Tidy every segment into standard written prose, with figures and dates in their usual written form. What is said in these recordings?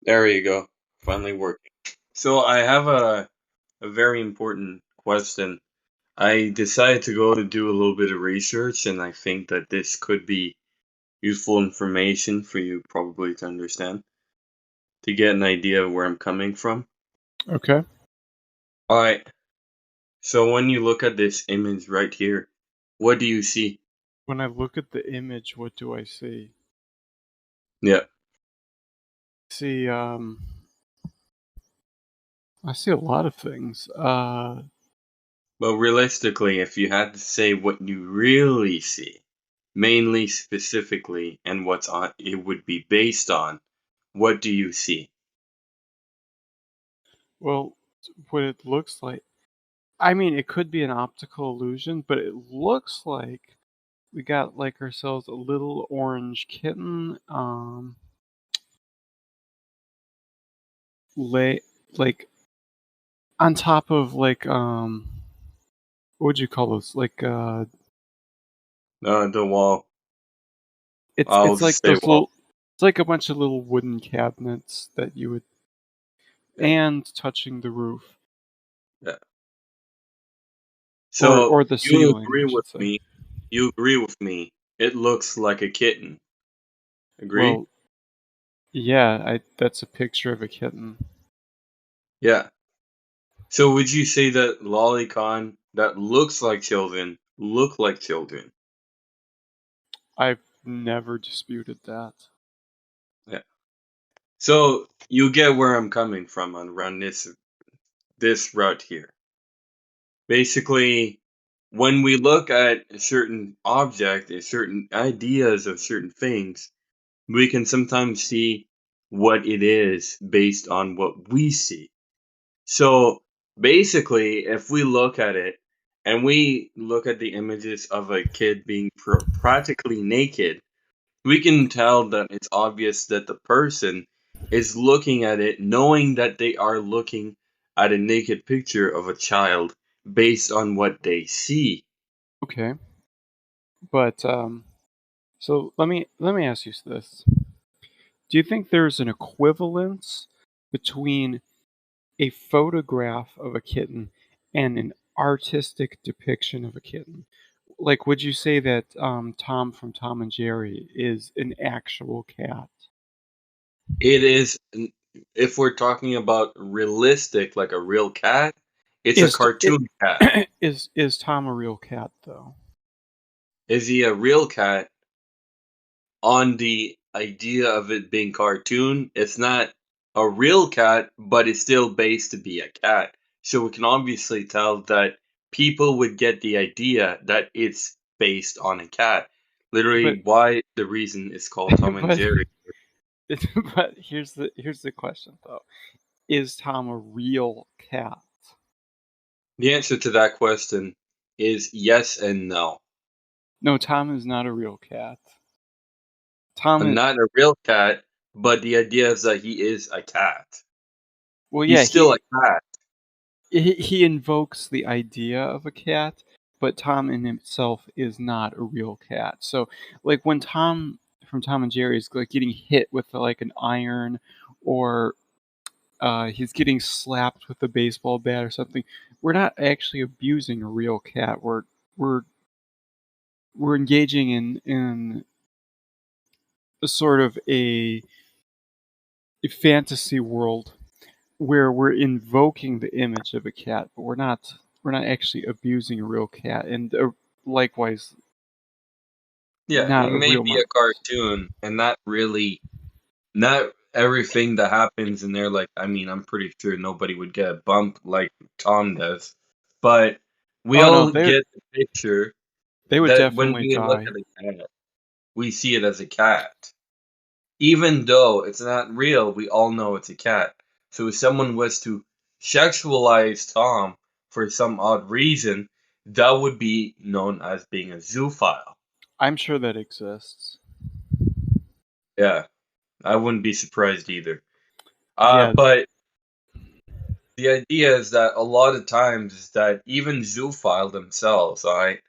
There you go. Finally working. So I have a very important question. I decided to go to do a little bit of research, and I think that this could be useful information for you probably to understand, to get an idea of where I'm coming from. Okay. All right. So when you look at this image right here, what do you see? When I look at the image, what do I see? Yeah. See, I see a lot of things. But realistically, if you had to say what you really see, mainly specifically, and what's on it would be based on, what do you see? well, what it looks like. I mean, it could be an optical illusion, but it looks like we got like ourselves a little orange kitten, lay like on top of what would you call those? The wall. It's I'll like just say those wall. little. It's like a bunch of little wooden cabinets that you would, Yeah, and touching the roof yeah. or So the you ceiling, agree I with should say. me. You agree with me. It looks like a kitten. Agree? Well, yeah, I that's a picture of a kitten. Yeah. So would you say that Lolicon that looks like children look like children? I've never disputed that. Yeah. So you get where I'm coming from on around this route here. Basically, when we look at a certain object, a certain ideas of certain things, we can sometimes see what it is based on what we see. So basically, if we look at it and we look at the images of a kid being practically naked, we can tell that it's obvious that the person is looking at it knowing that they are looking at a naked picture of a child based on what they see. Okay, but so let me ask you this: do you think there's an equivalence between a photograph of a kitten and an artistic depiction of a kitten? Like, would you say that Tom from Tom and Jerry is an actual cat? It is, if we're talking about realistic, like a real cat, it's a Is cartoon cat. is Tom a real cat though? Is he a real cat? On the idea of it being cartoon, it's not a real cat, but it's still based to be a cat. So we can obviously tell that people would get the idea that it's based on a cat. But Literally, why the reason it's called Tom and but Jerry. but here's the question though: is Tom a real cat? The answer to that question is yes and no. No, Tom is not a real cat. Tom I'm is not a real cat, but the idea is that he is a cat. well, He's yeah, still a cat. he invokes the idea of a cat, but Tom in himself is not a real cat. So, like when Tom from Tom and Jerry is like getting hit with like an iron, or he's getting slapped with a baseball bat or something, we're not actually abusing a real cat. We're we're engaging in a sort of a fantasy world where we're invoking the image of a cat, but we're not actually abusing a real cat, and likewise, Yeah, not it a may real be a mouse. cartoon and not really. Not everything that happens in there, like, I mean, I'm pretty sure nobody would get a bump like Tom does, but we Oh no, all they get the picture they would that when definitely we look die. at a cat, we see it as a cat. Even though it's not real, we all know it's a cat. So if someone was to sexualize Tom for some odd reason, that would be known as being a zoophile. I'm sure that exists. Yeah, I wouldn't be surprised either. Yeah, But the idea is that a lot of times is that even zoophile themselves, alright?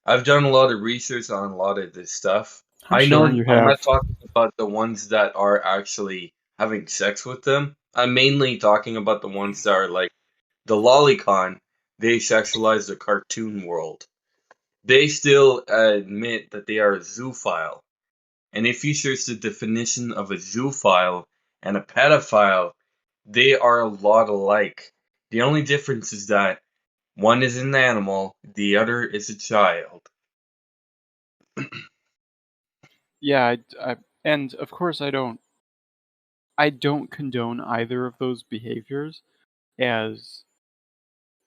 I've done a lot of research on a lot of this stuff. I'm I sure know you I'm have. not talking about the ones that are actually having sex with them. I'm mainly talking about the ones that are like the Lolicon. They sexualize the cartoon world. They still admit that they are a zoophile. And if you search the definition of a zoophile and a pedophile, they are a lot alike. The only difference is that one is an animal, the other is a child. Yeah, and of course I don't condone either of those behaviors as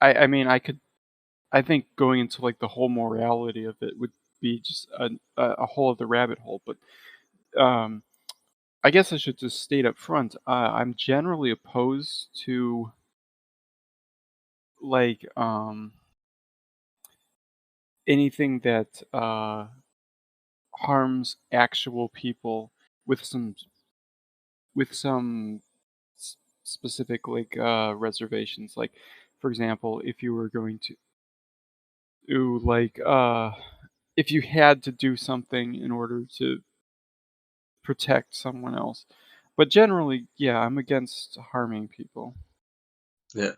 I mean, I think going into, like, the whole morality of it would be just a whole other rabbit hole, but, um, I guess I should just state up front, I'm generally opposed to, like, anything that, harms actual people with some specific, like, reservations, like, for example, if you were going to like, if you had to do something in order to protect someone else. But generally, yeah, I'm against harming people. Yeah.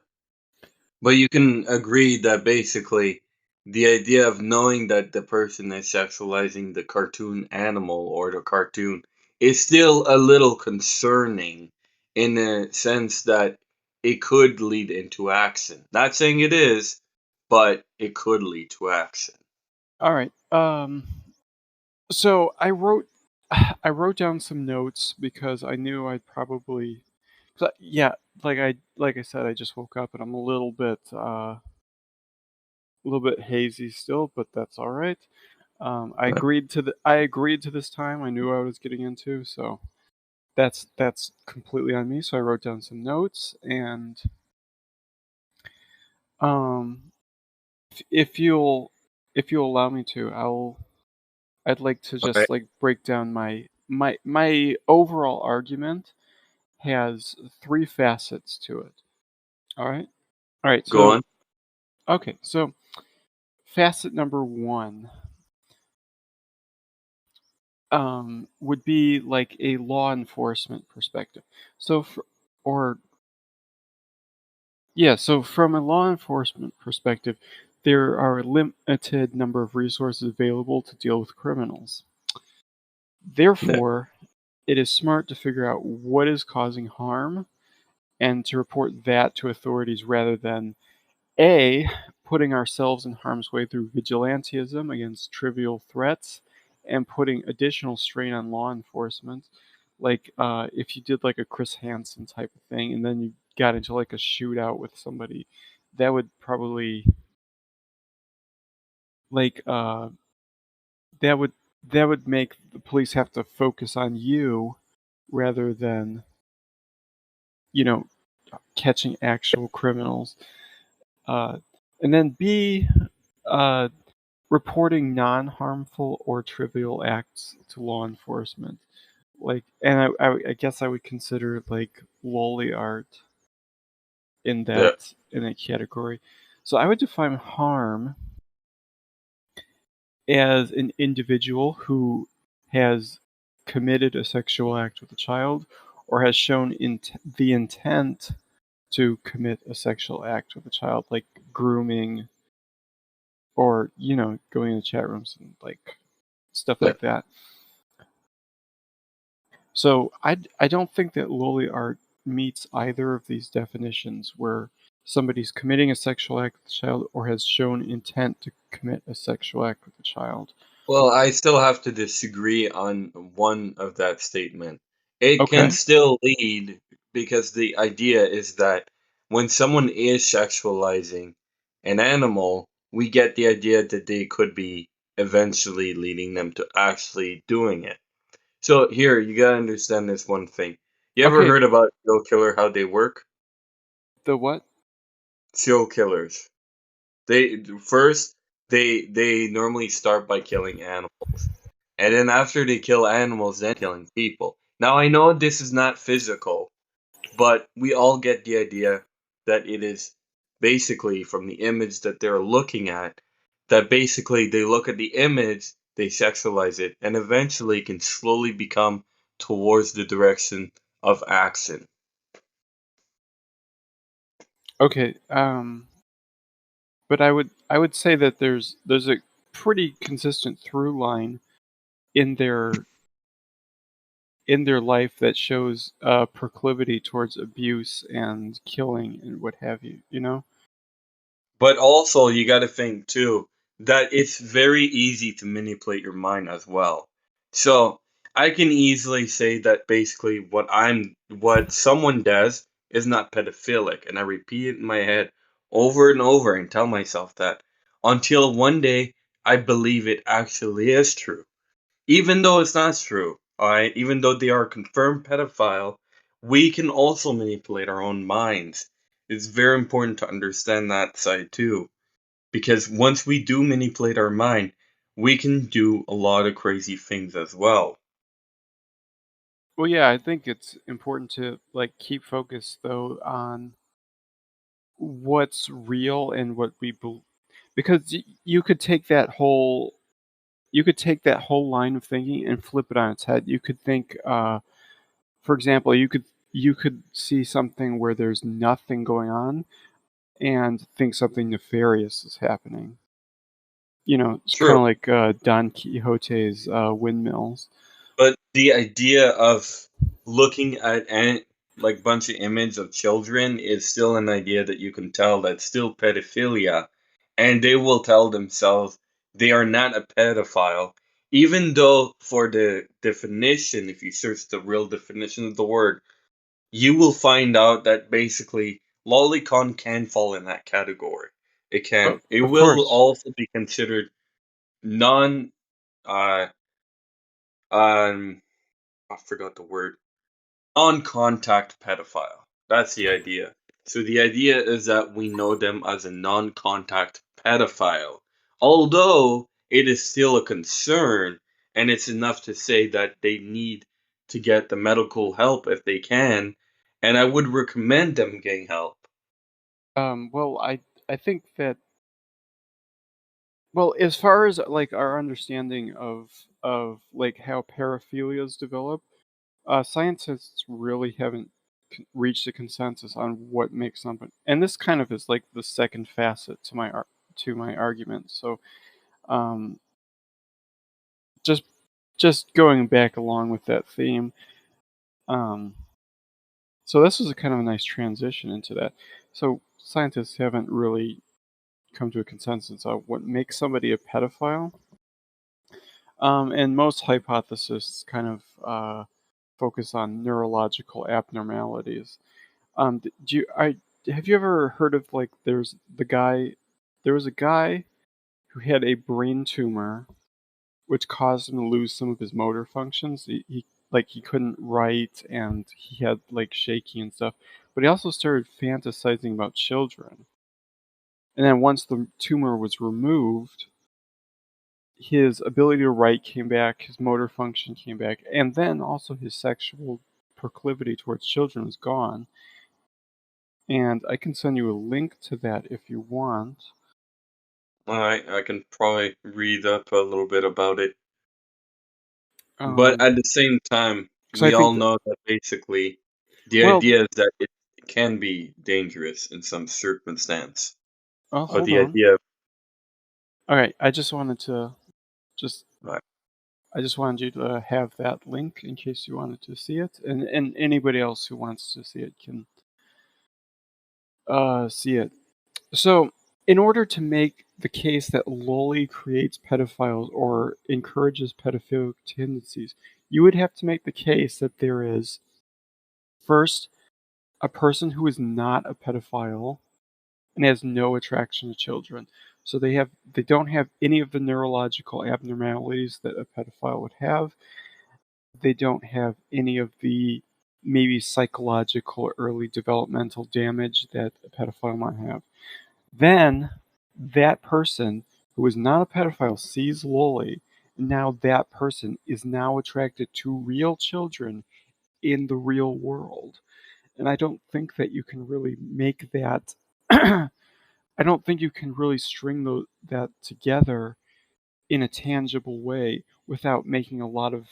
But you can agree that basically the idea of knowing that the person is sexualizing the cartoon animal or the cartoon is still a little concerning in the sense that it could lead into action. Not saying it is, but it could lead to action. All right. So I wrote down some notes because I knew I'd probably yeah, like I said, I just woke up and I'm a little bit hazy still, but that's all right. Right. I agreed to this time. I knew I was getting into, so that's completely on me. So I wrote down some notes, and um, if you'll allow me to, I'd like to Okay. just like break down my overall argument has three facets to it. All right. All right. Go So on. okay. So facet number one would be like a law enforcement perspective. So, or yeah, so from a law enforcement perspective, there are a limited number of resources available to deal with criminals. Yeah. Therefore, it is smart to figure out what is causing harm and to report that to authorities rather than A, putting ourselves in harm's way through vigilantism against trivial threats and putting additional strain on law enforcement. Like, if you did like a Chris Hansen type of thing and then you got into like a shootout with somebody, that would probably like that would that would make the police have to focus on you rather than, you know, catching actual criminals. Uh, and then B, uh, reporting non-harmful or trivial acts to law enforcement. Like, and I guess I would consider like lolly art Yeah. in that category. So I would define harm as an individual who has committed a sexual act with a child or has shown the intent to commit a sexual act with a child, like grooming or, going in the chat rooms and like stuff Yeah. like that. So I don't think that lowly art meets either of these definitions where somebody's committing a sexual act with a child or has shown intent to commit a sexual act with a child. Well, I still have to disagree on one of that statement. It can Okay. still lead because the idea is that when someone is sexualizing an animal, we get the idea that they could be eventually leading them to actually doing it. So here, you gotta understand this one thing. You ever Okay. heard about serial killer, how they work? The what? Serial killers. They first they normally start by killing animals. And then after they kill animals, then killing people. Now I know this is not physical, but we all get the idea that it is basically from the image that they're looking at, that basically they look at the image, they sexualize it, and eventually can slowly become towards the direction of action. Okay, but I would say that there's a pretty consistent through line in their life that shows proclivity towards abuse and killing and what have you, you know? But also, you got to think too that it's very easy to manipulate your mind as well. So I can easily say that basically what someone does is not pedophilic, and I repeat it in my head over and over and tell myself that until one day I believe it actually is true. Even though it's not true, alright, even though they are a confirmed pedophile, we can also manipulate our own minds. It's very important to understand that side too. Because once we do manipulate our mind, we can do a lot of crazy things as well. Well, yeah, I think it's important to like keep focused though on what's real and what we believe, because you could take that whole line of thinking and flip it on its head. You could think, for example, you could see something where there's nothing going on and think something nefarious is happening. You know, it's kind True. of like Don Quixote's windmills. But the idea of looking at like bunch of image of children is still an idea that you can tell that's still pedophilia, and they will tell themselves they are not a pedophile, even though for the definition, if you search the real definition of the word, you will find out that basically Lolicon can fall in that category. It can. It Of will course. also be considered non uh um I forgot the word. Non-contact pedophile. That's the idea. So the idea is that we know them as a non-contact pedophile. Although it is still a concern, and it's enough to say that they need to get the medical help if they can, and I would recommend them getting help. Well, I think that, well, as far as like our understanding of like how paraphilias develop, scientists really haven't reached a consensus on what makes something. And this kind of is like the second facet to my argument. So, um, just just going back along with that theme. Um, so this is a kind of a nice transition into that. So scientists haven't really come to a consensus on what makes somebody a pedophile. And most hypotheses kind of focus on neurological abnormalities. Do you I have you ever heard of like there was a guy who had a brain tumor which caused him to lose some of his motor functions. He like he couldn't write and he had like shaky and stuff. But he also started fantasizing about children. And then once the tumor was removed, his ability to write came back, his motor function came back, and then also his sexual proclivity towards children was gone. And I can send you a link to that if you want. I can probably read up a little bit about it. But Um, at the same time, because I we all think that, know that basically the well, idea is that it can be dangerous in some circumstance. Or hold the on. idea of All right, I just wanted to just uh, I just wanted you to have that link in case you wanted to see it, and anybody else who wants to see it can see it. So, in order to make the case that Lolly creates pedophiles or encourages pedophilic tendencies, you would have to make the case that there is, first, a person who is not a pedophile and has no attraction to children. So they don't have any of the neurological abnormalities that a pedophile would have. They don't have any of the maybe psychological or early developmental damage that a pedophile might have. Then that person who is not a pedophile sees Loli, and now that person is now attracted to real children in the real world. And I don't think that you can really make that. I don't think you can really string that together in a tangible way without making a lot of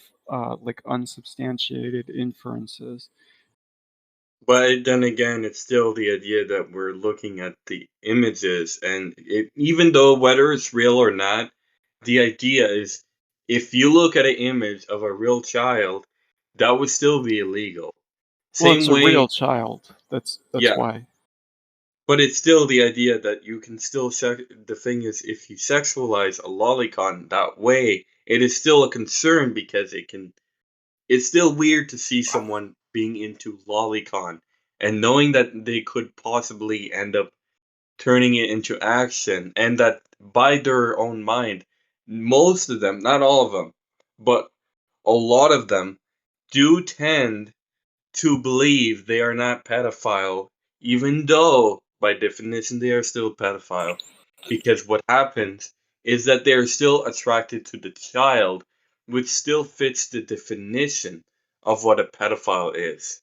like unsubstantiated inferences. But then again, it's still the idea that we're looking at the images, and even though whether it's real or not, the idea is if you look at an image of a real child, that would still be illegal. Well, it's Same a way, real child. That's yeah, why. but it's still the idea that you can still the thing is if you sexualize a lolicon that way, it is still a concern because it's still weird to see someone being into lolicon and knowing that they could possibly end up turning it into action and that by their own mind, most of them, not all of them, but a lot of them do tend to believe they are not pedophile, even though by definition they are still pedophile. Because what happens is that they are still attracted to the child, which still fits the definition of what a pedophile is.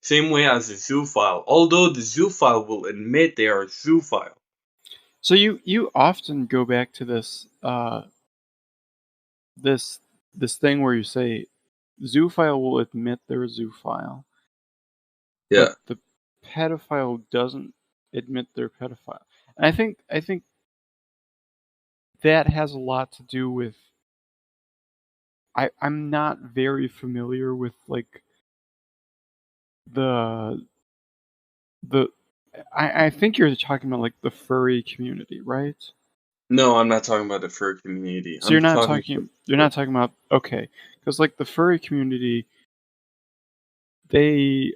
Same way as a zoophile, although the zoophile will admit they are a zoophile. So you often go back to this this thing where you say zoophile will admit they're a zoophile, but Yeah. the pedophile doesn't admit they're pedophile. And I think that has a lot to do with I'm not very familiar with like the the I think you're talking about like the furry community, right? No, I'm not talking about the fur community. So I'm talking you're about not talking about okay, because like the furry community, they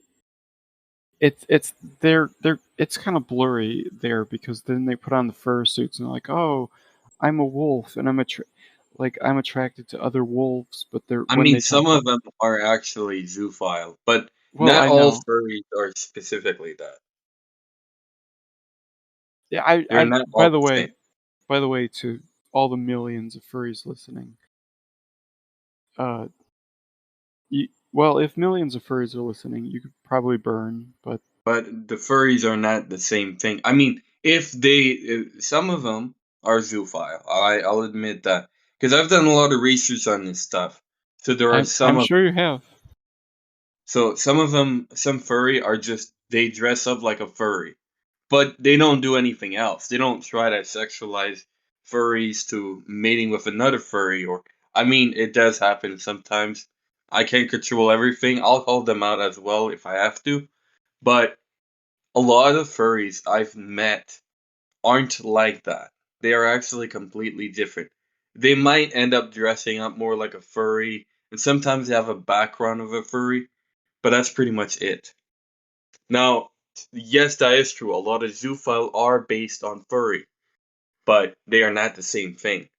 it's they're it's kind of blurry there because then they put on the fur suits and they're like, oh, I'm a wolf and I'm attracted to other wolves, but they're I when mean, they talk some of about them are actually zoophile, but well, not I all know. furries are specifically that. Yeah, They're I not all the same. by the way, to all the millions of furries listening, uh, well, if millions of furries are listening, you could probably burn, but But the furries are not the same thing. I mean, some of them are zoophile. I'll admit that because I've done a lot of research on this stuff. So there are I'm some of sure you have. some of them, some furry are just they dress up like a furry, but they don't do anything else. They don't try to sexualize furries to mating with another furry, or I mean, it does happen sometimes. I can't control everything. I'll call them out as well if I have to, but a lot of furries I've met aren't like that. They are actually completely different. They might end up dressing up more like a furry, and sometimes they have a background of a furry, but that's pretty much it. Now, yes, that is true. A lot of zoophile are based on furry, but they are not the same thing.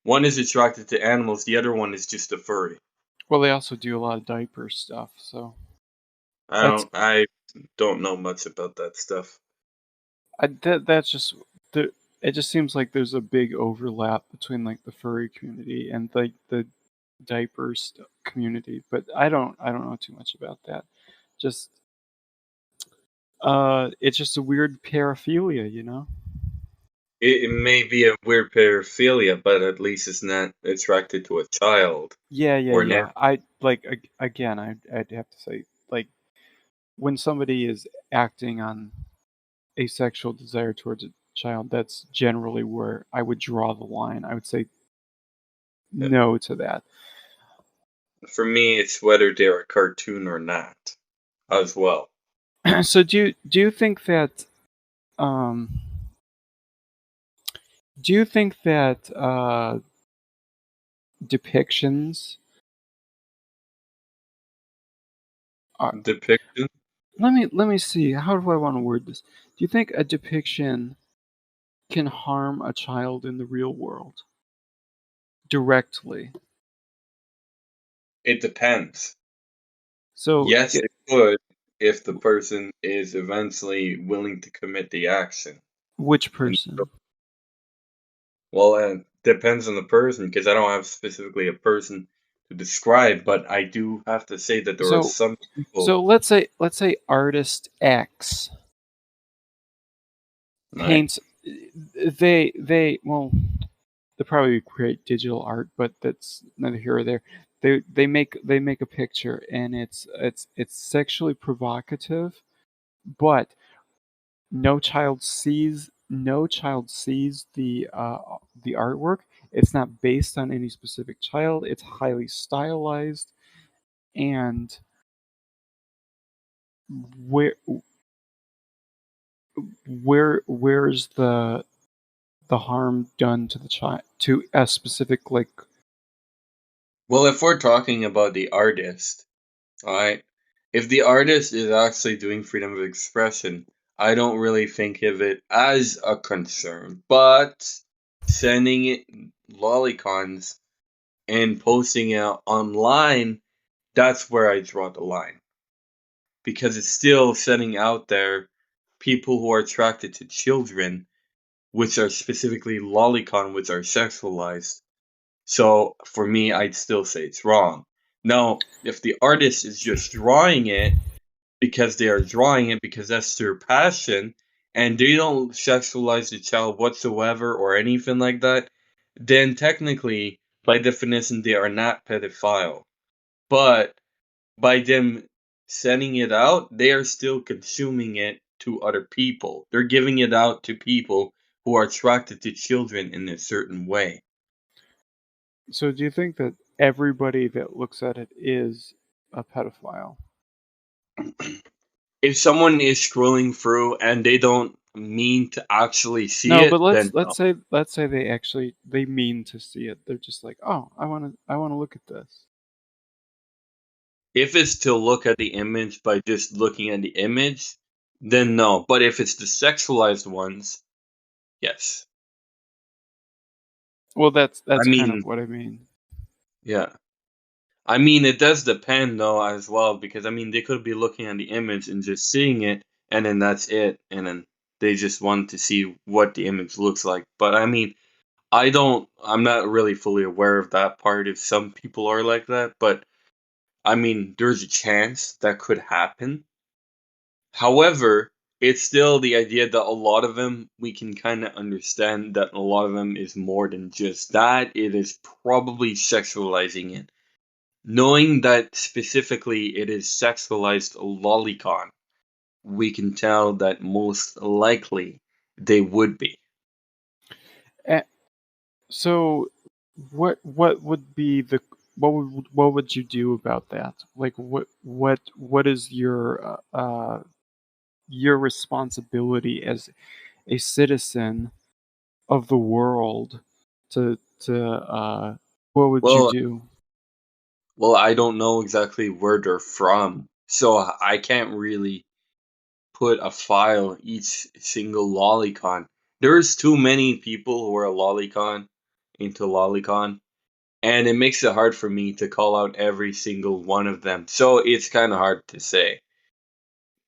One is attracted to animals, the other one is just a furry. Well, they also do a lot of diaper stuff, so I that's don't I don't know much about that stuff. that's just the. It just seems like there's a big overlap between like the furry community and like the community, but I don't know too much about that. Just it's just a weird paraphilia, you know? It may be a weird paraphilia, but at least it's not attracted to a child Yeah, yeah, or an yeah. I like again, I'd have to say like when somebody is acting on a sexual desire towards a child, that's generally where I would draw the line. I would say animal. no to that. For me, it's whether they're a cartoon or not, as well. So do you think that um do you think that depictions are Depiction, let me see, how do I want to word this? Do you think a depiction can harm a child in the real world directly? it depends. So Yes, it could if the person is eventually willing to commit the action. which And so, person? well, it depends on the person because I don't have specifically a person to describe, but I do have to say that there are So some people, so let's say artist X right? paints they well they probably create digital art, but that's neither here or there. they make a picture, and it's sexually provocative, but no child sees the artwork. It's not based on any specific child. It's highly stylized, and where where's the harm done to the child, to a specific, like. Well, if we're talking about the artist, alright, if the artist is actually doing freedom of expression, I don't really think of it as a concern. But sending it lolicons and posting it online, that's where I draw the line. Because it's still sending out there people who are attracted to children, which are specifically lolicon, which are sexualized. So for me, I'd still say it's wrong. Now, if the artist is just drawing it because they are drawing it because that's their passion and they don't sexualize the child whatsoever or anything like that, then technically, by definition, they are not pedophile. But by them sending it out, they are still consuming it to other people. They're giving it out to people who are attracted to children in a certain way. So do you think that everybody that looks at it is a pedophile? If someone is scrolling through and they don't mean to actually see No, it, but then let's no. let's say let's say they mean to see it. They're just like, "Oh, I want to look at this." If it's to look at the image by just looking at the image, then no. But if it's the sexualized ones, yes. Well, that's I that's kind of mean, what I mean. yeah. I mean, it does depend though as well because I mean they could be looking at the image and just seeing it, and then that's it, and then they just want to see what the image looks like. But I mean, I'm not really fully aware of that part if some people are like that, but I mean, there's a chance that could happen. However, it's still the idea that a lot of them we can kind of understand that a lot of them is more than just that. It is probably sexualizing it. Knowing that specifically it is sexualized lolicon, we can tell that most likely they would be. Eh, so what would you do about that? Like what is your responsibility as a citizen of the world to what would you Well, do? I don't know exactly where they're from, so I can't really put a file each single lolicon. There's too many people who are lolicon into lolicon, and it makes it hard for me to call out every single one of them. So it's kind of hard to say.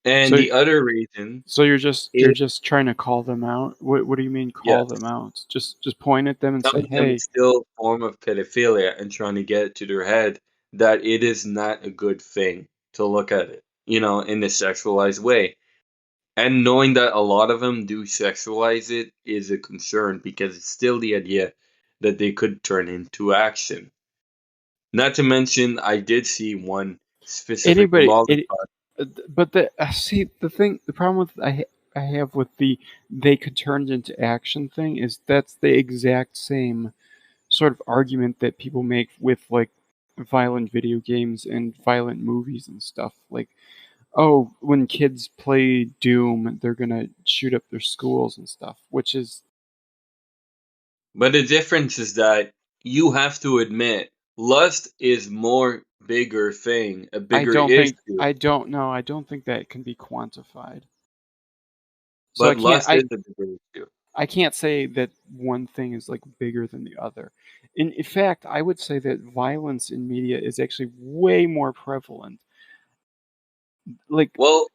And So the other reason so you're is just trying to call them out? What do you mean call them yes, out? Just point at them and say, telling them "Hey." it's still a form of pedophilia and trying to get it to their head that it is not a good thing to look at it, in a sexualized way. And knowing that a lot of them do sexualize it is a concern because it's still the idea that they could turn into action. Not to mention, I did see one specific Anybody lollipop. it but see, the problem with I have with the "they could turn it into action" thing is that's the exact same sort of argument that people make with, like, violent video games and violent movies and stuff, like, "Oh, when kids play Doom, they're gonna shoot up their schools and stuff," which is. But the difference is that you have to admit lust is more bigger thing, a bigger issue. I don't know, I don't think that can be quantified. So But lust is a bigger issue. I can't say that one thing is, like, bigger than the other. In fact, I would say that violence in media is actually way more prevalent. Like, Well,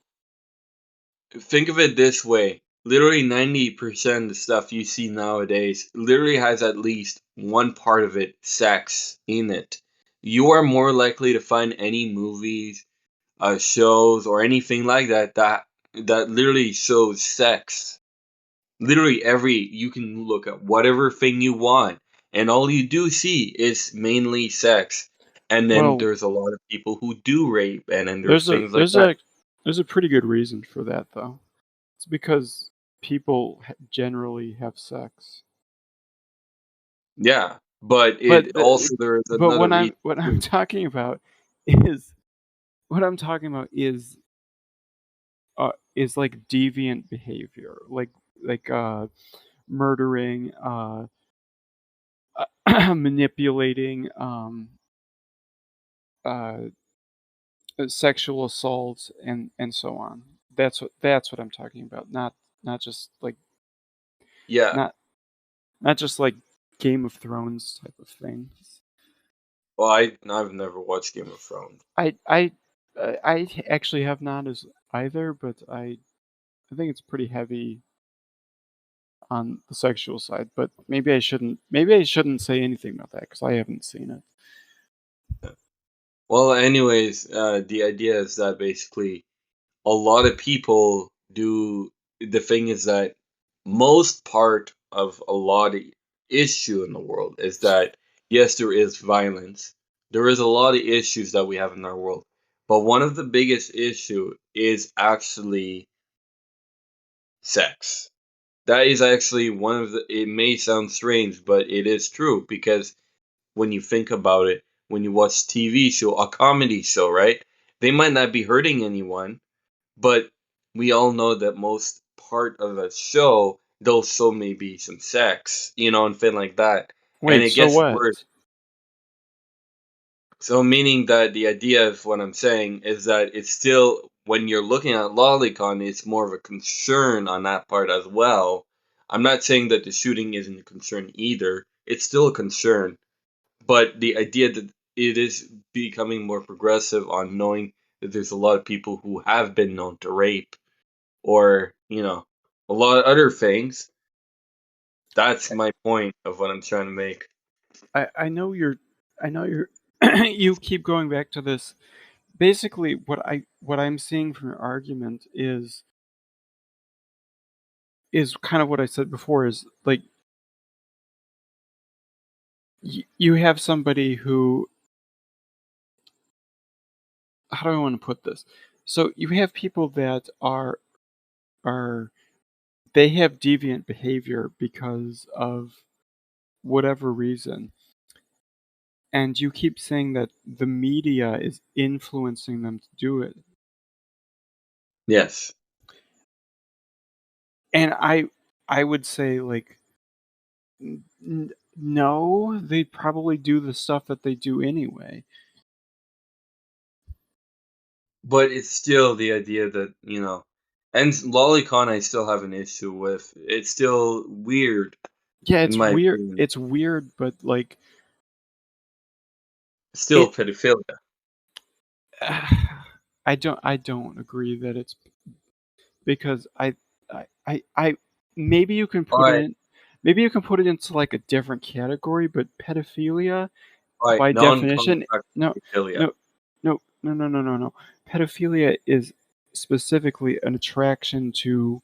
think of it this way. Literally 90% of the stuff you see nowadays literally has at least one part of it sex in it. You are more likely to find any movies, shows, or anything like that literally shows sex. Literally you can look at whatever thing you want, and all you do see is mainly sex. And then Well, there's a lot of people who do rape, and then there's there's a things like there's that. a there's a pretty good reason for that though. It's because people generally have sex. Yeah, but But it also there is another what reason I'm too. talking about is what I'm talking about is like deviant behavior, like murdering, manipulating, uh, sexual assault, and so on. That's what I'm talking about. Not just like Yeah, not not just like Game of Thrones type of things. well, I've never watched Game of Thrones. I actually have not as either, but I think it's pretty heavy on the sexual side. But maybe I shouldn't say anything about that because I haven't seen it. Well, anyways, the idea is that basically a lot of people do. The thing is that most part of a lot of issue in the world is that yes, there is violence. There is a lot of issues that we have in our world, but one of the biggest issue is actually sex. That is actually one of the. It may sound strange, but it is true because when you think about it, when you watch TV show, a comedy show, right? They might not be hurting anyone, but we all know that most part of a show, they'll show maybe some sex, and thing like that. And Wait, it so gets worse. what? So meaning that the idea of what I'm saying is that it's still when you're looking at Lolicon, it's more of a concern on that part as well. I'm not saying that the shooting isn't a concern either. It's still a concern. But the idea that it is becoming more progressive on knowing that there's a lot of people who have been known to rape or, a lot of other things. That's my point of what I'm trying to make. I know you're you keep going back to this. Basically, what I'm seeing from your argument is kind of what I said before. Is like you have somebody who, how do I want to put this? So you have people that are they have deviant behavior because of whatever reason, and you keep saying that the media is influencing them to do it. Yes. And I would say like no, they probably do the stuff that they do anyway. But it's still the idea that, and Lolicon I still have an issue with. It's still weird, Yeah, in it's my weird. opinion. It's weird, but like Still it pedophilia. I don't agree that it's because I maybe you can put it Alright, in maybe you can put it into like a different category, but pedophilia alright, by definition, non-contact no, pedophilia. no, no. Pedophilia is specifically an attraction to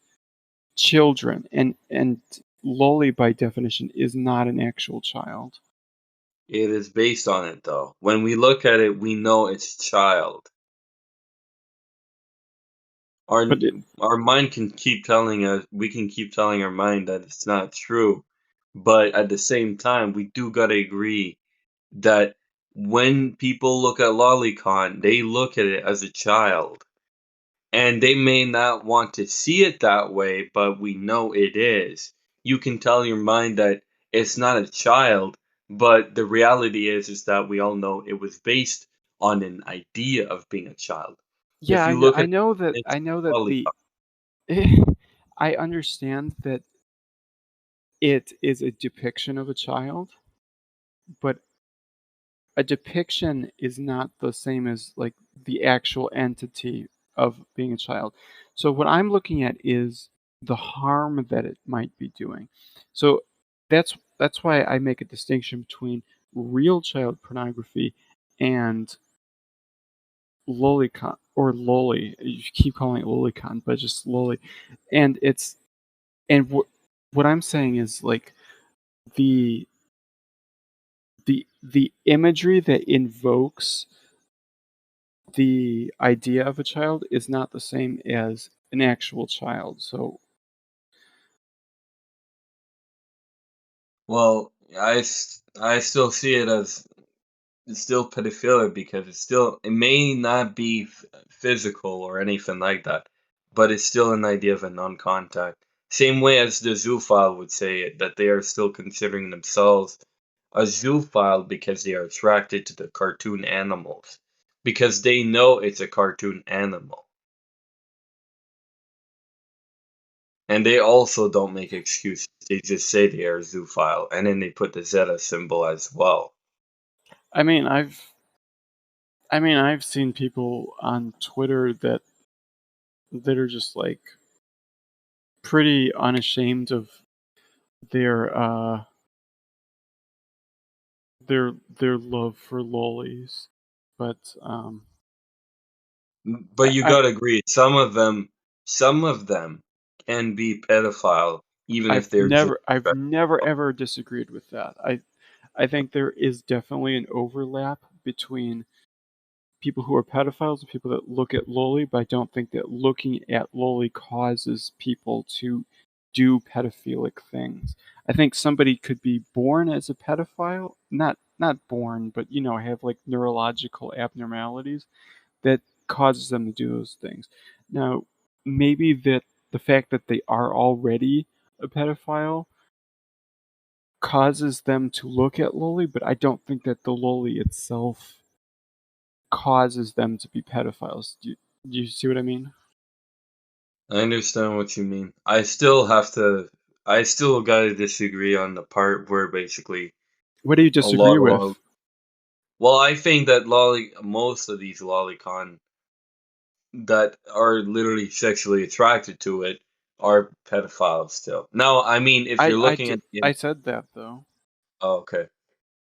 children, and Loli by definition is not an actual child. It is based on it, though. When we look at it, we know it's child. Our But our mind can keep telling us we can keep telling our mind that it's not true, but at the same time, we do gotta agree that when people look at Lolicon, they look at it as a child. And they may not want to see it that way, but we know it is. You can tell your mind that it's not a child, but the reality is that we all know it was based on an idea of being a child. yeah, If I you know look at I it's know that Lolicon, the I understand that it is a depiction of a child, but a depiction is not the same as like the actual entity of being a child. So what I'm looking at is the harm that it might be doing. So that's why I make a distinction between real child pornography and lolicon or loli. You keep calling it lolicon, but just loli. And it's and what I'm saying is like the the imagery that invokes the idea of a child is not the same as an actual child. So Well, I still see it as it's still pedophilia because it may not be physical or anything like that, but it's still an idea of a non-contact. Same way as the zoophile would say it, that they are still considering themselves a zoophile because they are attracted to the cartoon animals, because they know it's a cartoon animal. And they also don't make excuses. They just say they are zoophile, and then they put the Zeta symbol as well. I mean, I've seen people on Twitter that are just like pretty unashamed of their uh their love for lollies. But But you I gotta agree, some of them can be pedophile, even if they're just I've never respectful. ever disagreed with that. I think there is definitely an overlap between people who are pedophiles and people that look at loli, but I don't think that looking at loli causes people to do pedophilic things. I think somebody could be born as a pedophile, not born, but have like neurological abnormalities that causes them to do those things. Now, maybe that the fact that they are already a pedophile causes them to look at loli, but I don't think that the loli itself causes them to be pedophiles. Do you see what I mean? I understand what you mean. I still gotta disagree on the part where basically What do you a lot disagree of with? well, I think that most of these lolicon that are literally sexually attracted to it are pedophiles still. Now, I mean, if you're looking at I said that though. oh, okay.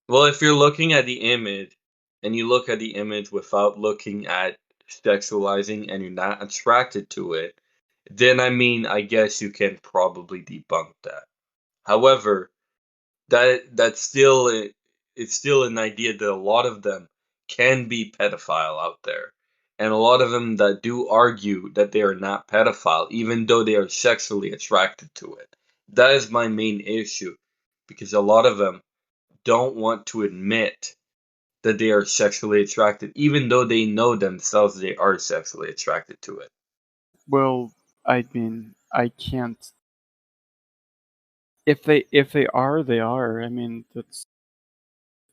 Well, if you're looking at the image and you look at the image without looking at sexualizing and you're not attracted to it, then I mean, I guess you can probably debunk that. However, that's still it's still an idea that a lot of them can be pedophile out there. And a lot of them that do argue that they are not pedophile, even though they are sexually attracted to it. That is my main issue. Because a lot of them don't want to admit that they are sexually attracted, even though they know themselves they are sexually attracted to it. Well, I mean, I can't. If they are, they are. I mean, that's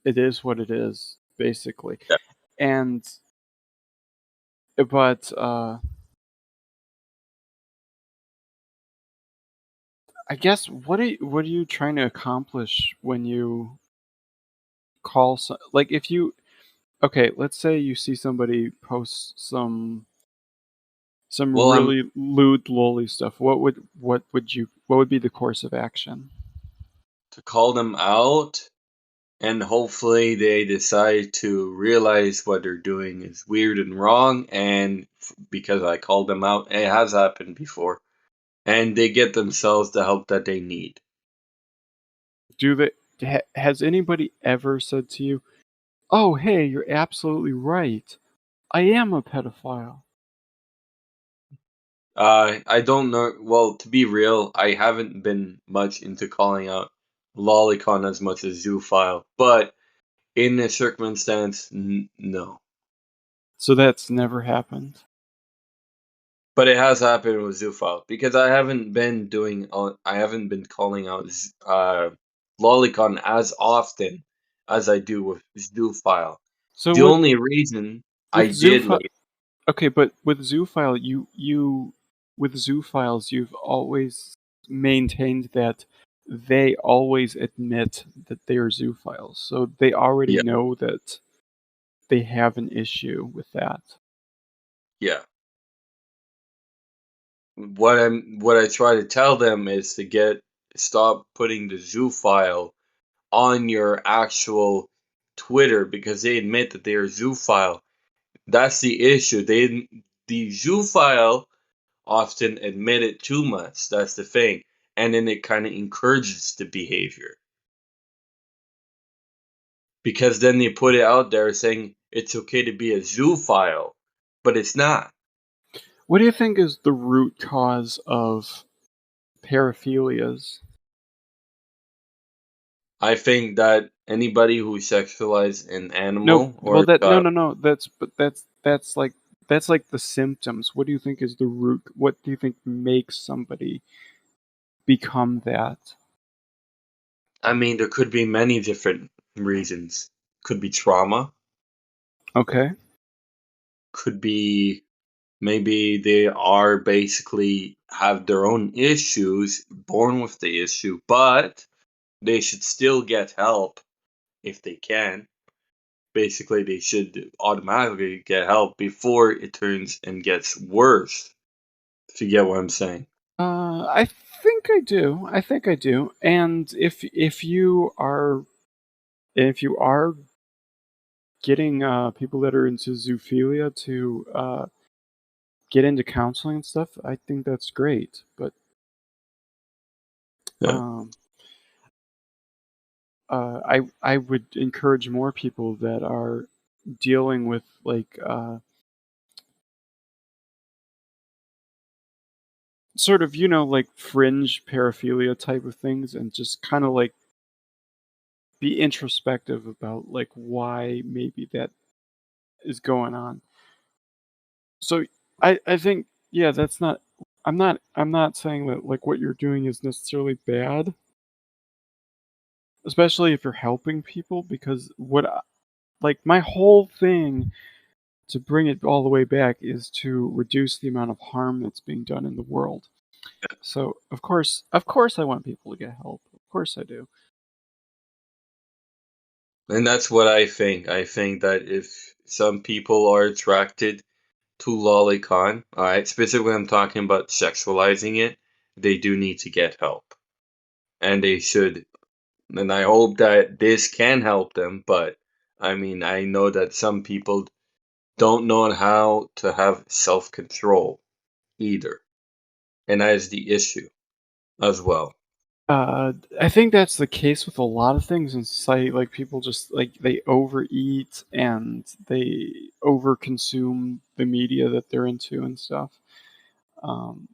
it is what it is, basically. Yeah. And but I guess what are you trying to accomplish when you like if you okay, let's say you see somebody post some Well, I'm really lewd lolly stuff. What would be the course of action? to call them out, and hopefully they decide to realize what they're doing is weird and wrong. And because I called them out, it has happened before, and they get themselves the help that they need. Do they has anybody ever said to you, "Oh, hey, you're absolutely right. I am a pedophile." I don't know. Well, to be real, I haven't been much into calling out Lolicon as much as Zoophile, but in this circumstance, no. So that's never happened. But it has happened with Zoophile because I haven't been calling out Lolicon as often as I do with Zoophile. So The only reason I with did zoophile, like okay, but with zoophile, you with zoophiles, you've always maintained that they always admit that they are zoophiles, so they already yeah, know that they have an issue with that. yeah. What I try to tell them is to stop putting the Zoophile on your actual Twitter because they admit that they are zoophile. That's the issue. The zoophile often admit it too much. That's the thing, and then it kind of encourages the behavior. because then they put it out there saying it's okay to be a zoophile, but it's not. What do you think is the root cause of paraphilias? I think that anybody who sexualizes an No, animal or well, a that no, child, no, no. That's like the symptoms. What do you think is the root? What do you think makes somebody become that? I mean, there could be many different reasons. Could be trauma, Okay. could be maybe they are basically have their own issues, born with the issue, but they should still get help if they can. Basically, they should automatically get help before it turns and gets worse. If you get what I'm saying. I think I do. I think I do. And if you are getting people that are into zoophilia to get into counseling and stuff, I think that's great. But Yeah. um, I would encourage more people that are dealing with like sort of like fringe paraphilia type of things, and just kind of like be introspective about like why maybe that is going on. So I think, yeah, that's not I'm not saying that like what you're doing is necessarily bad, especially if you're helping people, because like my whole thing to bring it all the way back is to reduce the amount of harm that's being done in the world. So of course I want people to get help. Of course I do. And that's what I think. I think that if some people are attracted to Lolicon, all right, specifically I'm talking about sexualizing it, they do need to get help. And they should, and I hope that this can help them, but I mean, I know that some people don't know how to have self-control either. And that is the issue as well. I think that's the case with a lot of things in society. Like people just like they overeat and they overconsume the media that they're into and stuff. Um,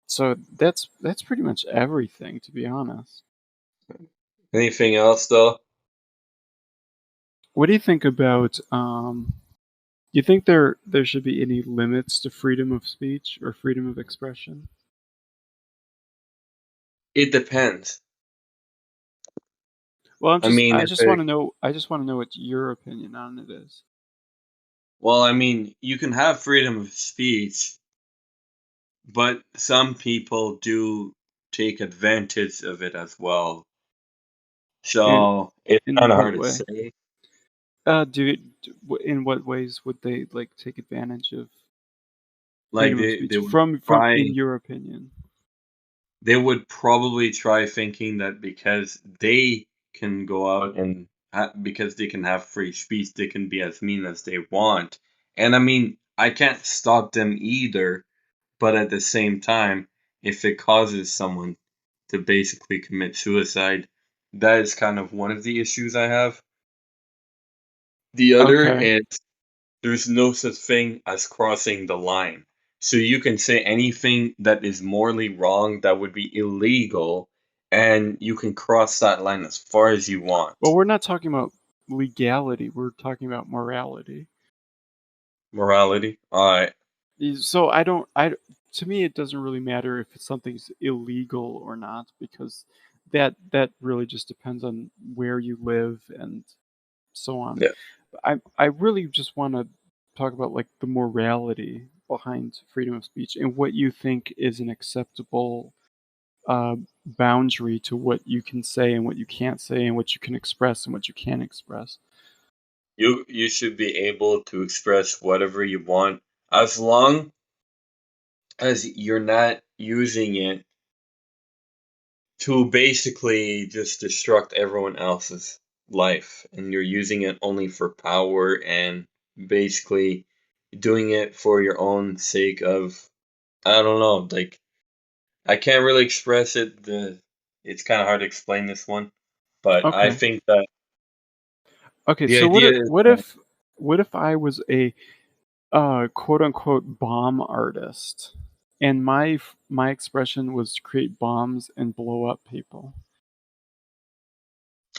so that's pretty much everything, to be honest. Anything else though? What do you think about? Do you think there should be any limits to freedom of speech or freedom of expression? It depends. Well, I mean, I if just want it, to know. I just want to know what your opinion on it is. well, I mean, you can have freedom of speech, but some people do take advantage of it as well. In So it's kind in of what hard to way? say. In what ways would they like take advantage of Like freedom of they speech would from try, in your opinion? they would probably try thinking that because they can go out and because they can have free speech, they can be as mean as they want. And I mean, I can't stop them either. But at the same time, if it causes someone to basically commit suicide, that is kind of one of the issues I have. The other Okay. is there's no such thing as crossing the line. So you can say anything that is morally wrong that would be illegal, and you can cross that line as far as you Well, want. we're not talking about legality. We're talking about morality. Morality? Alright. So I don't. To me, it doesn't really matter if something's illegal or not, because that really just depends on where you live and so on. Yeah. I really just want to talk about like the morality behind freedom of speech and what you think is an acceptable uh, boundary to what you can say and what you can't say and what you can express and what you can't express. You should be able to express whatever you want as long as you're not using it to basically just destruct everyone else's life, and you're using it only for power and basically doing it for your own sake of, I don't know, like I can't really express it's kind of hard to explain this one, but I Okay. think that Okay, The so idea is that what if I was a quote unquote bomb artist and my expression was to create bombs and blow up people?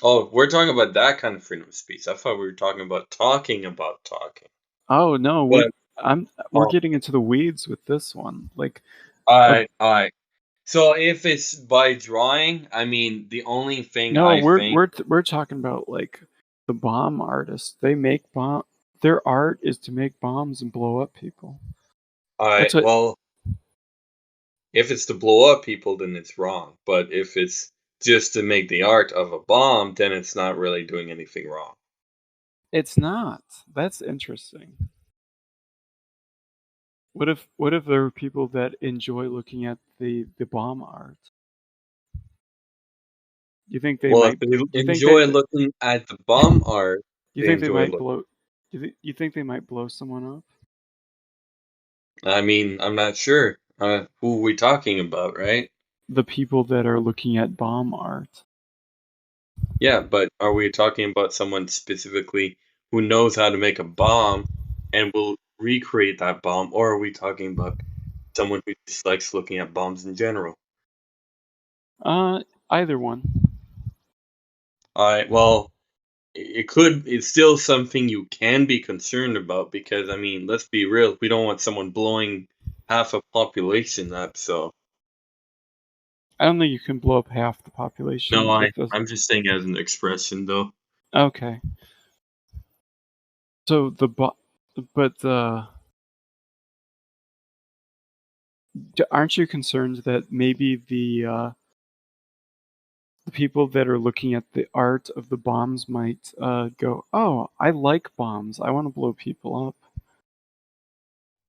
oh, we're talking about that kind of freedom of speech. I thought we were talking about talking. Oh no, But we're getting into the weeds with this one. Like a alright. So if it's by drawing, I mean, the only thing no, I think we're talking about like the bomb artists. They make bomb their art is to make bombs and blow up people. That's alright, what well, if it's to blow up people, then it's wrong. But if it's just to make the art of a bomb, then it's not really doing anything wrong. it's not. That's interesting. What if there are people that enjoy looking at the bomb art? You think they Well, if might they you think they enjoy looking at the bomb art, you they think they enjoy might looking. blow you think they might blow someone up? I mean, I'm not sure. Who are we talking about, right? The people that are looking at bomb art. Yeah, but are we talking about someone specifically who knows how to make a bomb and will recreate that bomb, or are we talking about someone who just likes looking at bombs in general? Uh, either one. Alright, well, it's still something you can be concerned about because, I mean, let's be real, we don't want someone blowing half a population up, so I don't think you can blow up half the no, population I with a I'm just saying as an expression, though. okay. So but aren't you concerned that maybe the people that are looking at the art of the bombs might go, "Oh, I like bombs. I want to blow people up."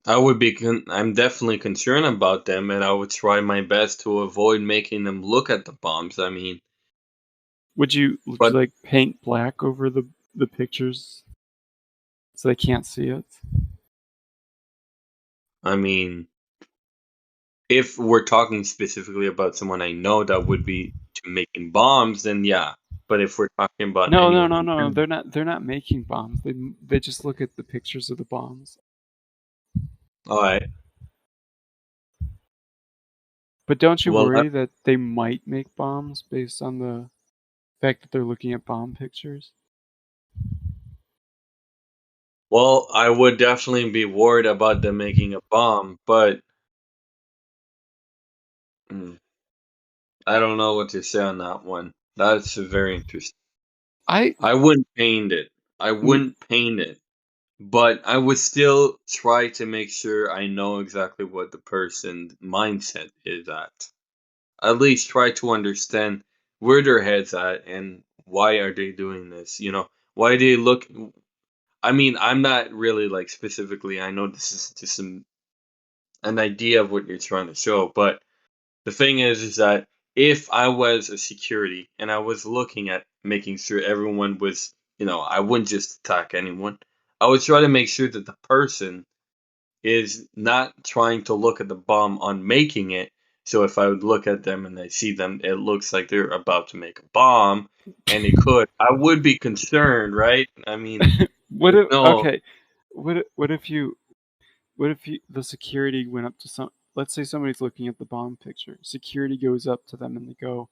I'm definitely concerned about them, and I would try my best to avoid making them look at the bombs, I mean, Would but, you like paint black over the pictures so they can't see it? I mean, if we're talking specifically about someone I know that would be to making bombs, then yeah, but if we're talking about No, no, anyone no, in no. general, They're not making bombs. They just look at the pictures of the bombs. alright, But don't you well, worry that they might make bombs based on the fact that they're looking at bomb pictures? well, I would definitely be worried about them making a bomb, but, mm, I don't know what to say on that one. That's very interesting. I I wouldn't paint it. I me wouldn't paint it, but I would still try to make sure I know exactly what the person's mindset is at least try to understand where their head's at and why are they doing this, why they look. I mean, I'm not really like specifically, I know this is just an idea of what you're trying to show, but the thing is that if I was a security and I was looking at making sure everyone was, I wouldn't just attack anyone. I would try to make sure that the person is not trying to look at the bomb on making it. So if I would look at them and I see them, it looks like they're about to make a bomb, and it could. I would be concerned, right? I mean, what there's if no. okay, what if the security went up to some let's say somebody's looking at the bomb picture. Security goes up to them and they go,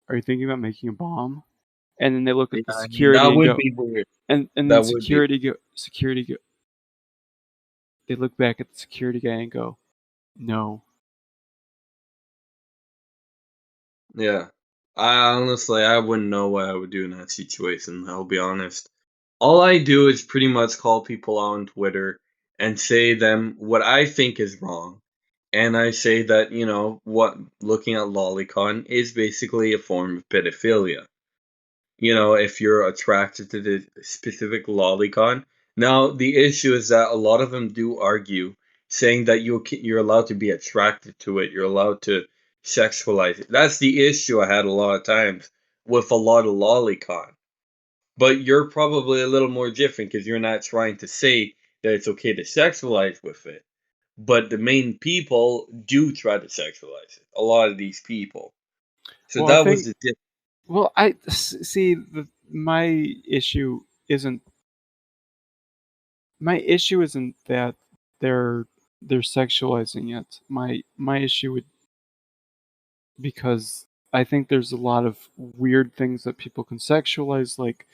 "Are you thinking about making a bomb?" And then they look Yeah, at the I mean, security that and would go be weird. and then That would be. security go they look back at the security guy and go, "No." Yeah. I wouldn't know what I would do in that situation. I'll be honest. All I do is pretty much call people out on Twitter and say them what I think is wrong. And I say that, what looking at Lolicon is basically a form of pedophilia. If you're attracted to the specific Lolicon. Now, the issue is that a lot of them do argue, saying that you're allowed to be attracted to it, you're allowed to sexualize it. That's the issue I had a lot of times with a lot of Lolicon. But you're probably a little more different because you're not trying to say that it's okay to sexualize with it. But the main people do try to sexualize it. A lot of these people. So Well, I that was think the difference. well, I see. my issue isn't my issue isn't that they're they're sexualizing it. My issue would because I think there's a lot of weird things that people can sexualize, like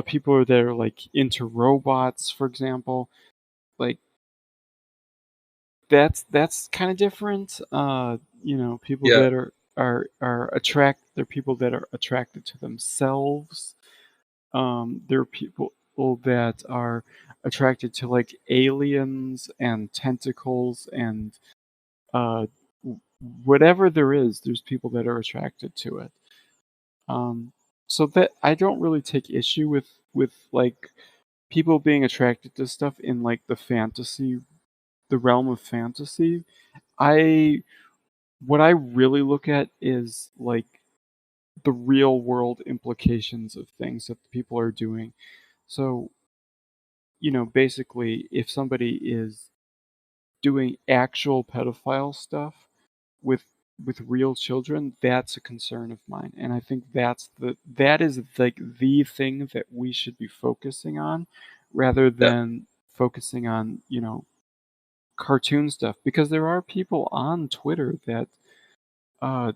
people that are like into robots, for example. Like that's kind of different. People Yeah, that they're people that are attracted to themselves. There are people that are attracted to like aliens and tentacles and uh, whatever there is. There's people that are attracted to it. Um, so that I don't really take issue with like people being attracted to stuff in like the realm of fantasy. I What I really look at is like the real world implications of things that people are doing. So, basically, if somebody is doing actual pedophile stuff with with real children, that's a concern of mine. And I think that is like the thing that we should be focusing on rather yeah, than focusing on, cartoon stuff because there are people on Twitter that uh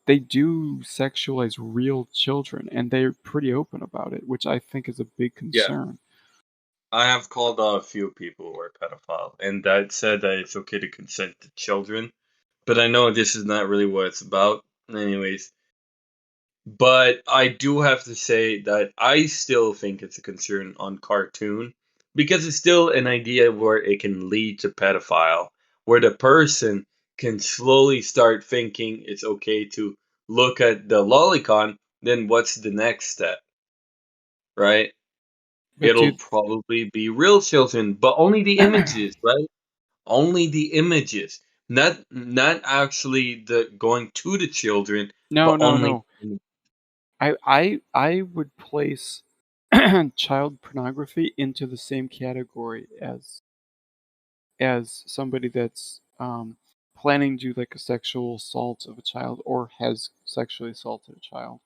they do sexualize real children and they're pretty open about it, which I think is a big yeah. concern. I have called a few people who are pedophile, and that said that it's okay to consent to children. But I know this is not really what it's about, anyways. But I do have to say that I still think it's a concern on cartoon because it's still an idea where it can lead to pedophile, where the person can slowly start thinking it's okay to look at the lolicon, then what's the next step, right? But It'll dude, probably be real children, but only the images, right? Only the images, not actually the going to the children, no, but no, only. no. I would place child pornography into the same category as somebody that's planning to do like a sexual assault of a child or has sexually assaulted a child.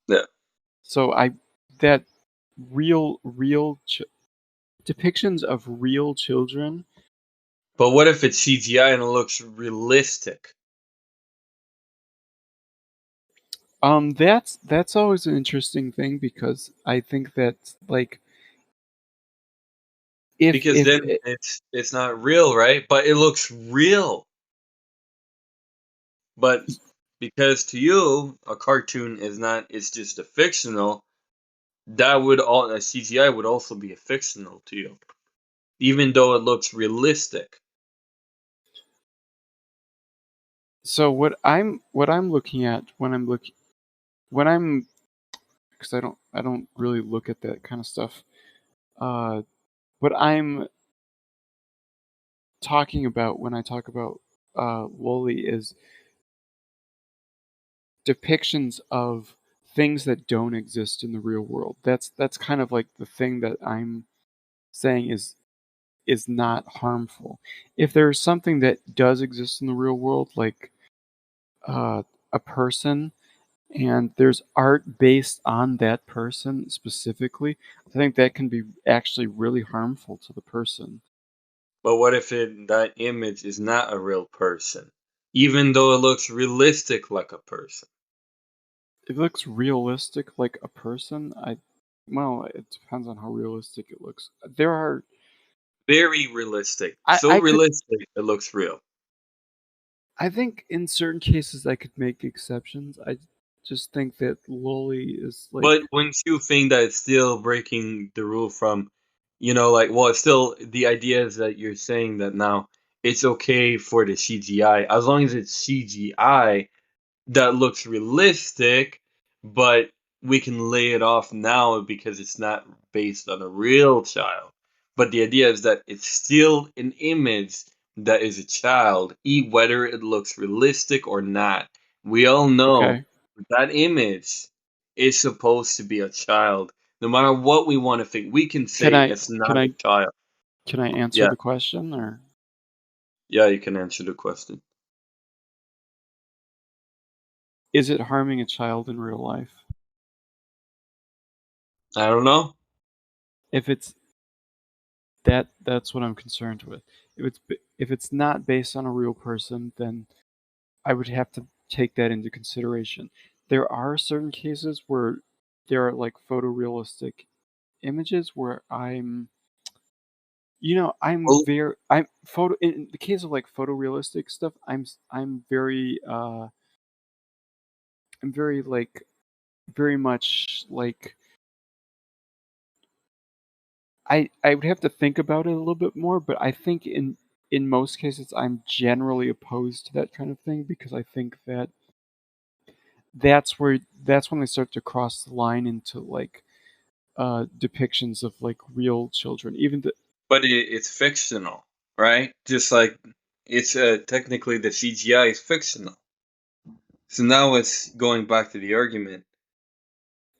Yeah. So I that real depictions of real children. But what if it's CGI and it looks realistic? That's always an interesting thing because I think that like Because if then it's not real, right? But it looks real. But because to you, a cartoon is not, it's just a fictional, that would all a CGI would also be a fictional to you. Even though it looks realistic. so what I'm looking at when I'm because I don't really look at that kind of stuff. Uh, what I'm talking about when I talk about Loli is depictions of things that don't exist in the real world. That's kind of like the thing that I'm saying is not harmful. If there's something that does exist in the real world, like uh, a person, and there's art based on that person specifically, I think that can be actually really harmful to the person. But what if that image is not a real person? Even though it looks realistic like a person. If it looks realistic like a person, well, it depends on how realistic it looks. Very realistic. I, So I could, realistic it looks real. I think in certain cases I could make exceptions. I just think that Loli is But like, wouldn't you think that it's still breaking the rule from, like, well, it's still the idea is that you're saying that now it's okay for the CGI as long as it's CGI that looks realistic, but we can lay it off now because it's not based on a real child. But the idea is that it's still an image that is a child, whether it looks realistic or not. We all know okay, that image is supposed to be a child. No matter what we want to think, we can can say I it's can not a I child. can I answer Yeah, the question or yeah, you can answer the question. is it harming a child in real life? I don't know. If it's that's what I'm concerned with. If it's not based on a real person, then I would have to take that into consideration. There are certain cases where there are, like, photorealistic images where Well, I'm photo in the case of, like, photorealistic stuff, I'm very, like very much, like I would have to think about it a little bit more, but I think in most cases, I'm generally opposed to that kind of thing because I think that that's when they start to cross the line into, like, depictions of, like, real children, even the but it's fictional, right? Just like it's technically the CGI is fictional. So now it's going back to the argument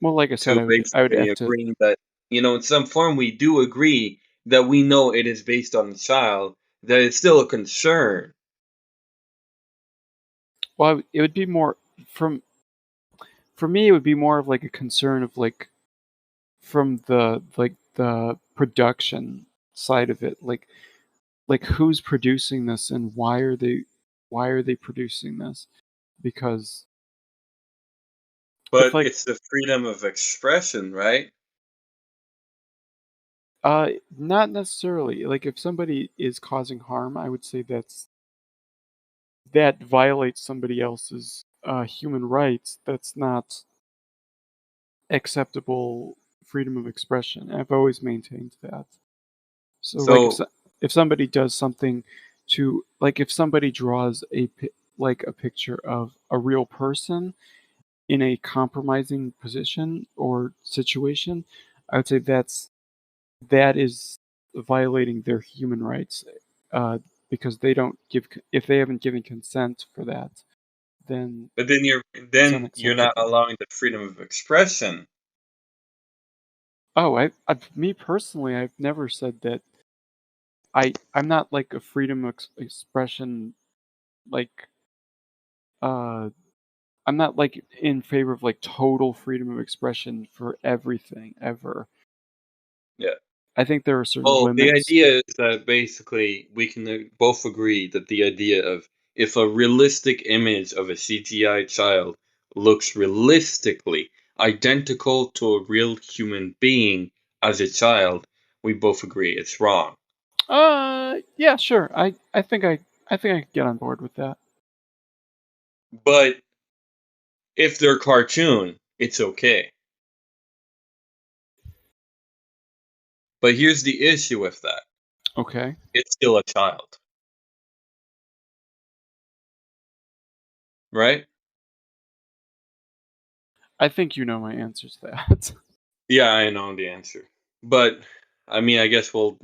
well, like I said, to I would basically have to agreeing that, in some form we do agree that we know it is based on the child, that it's still a concern. well, it would be more from for me, it would be more of, like, a concern of, like, from the production side of it, like, who's producing this and why are they producing this? Because if, But like it's the freedom of expression, right? not necessarily, like, if somebody is causing harm, I would say that violates somebody else's, human rights. That's not acceptable freedom of expression. I've always maintained that. So, like, So, if somebody does something to like, if somebody draws like, a picture of a real person in a compromising position or situation, I would say that is violating their human rights, uh, because they don't if they haven't given consent for that, then but then it's you're not unacceptable. allowing the freedom of expression. Oh, me personally, I've never said that I'm not like a freedom of expression, like, uh I'm not, like, in favor of, like, total freedom of expression for everything ever. Yeah. I think there are certain Well, the limits. idea is that basically we can both agree that the idea of if a realistic image of a CGI child looks realistically identical to a real human being as a child, we both agree it's wrong. Yeah, sure. I think I could get on board with that. But if they're cartoon, it's okay. But here's the issue with that. Okay. It's still a child, right? I think you know my answer to that. Yeah, I know the answer. But I mean, I guess we'll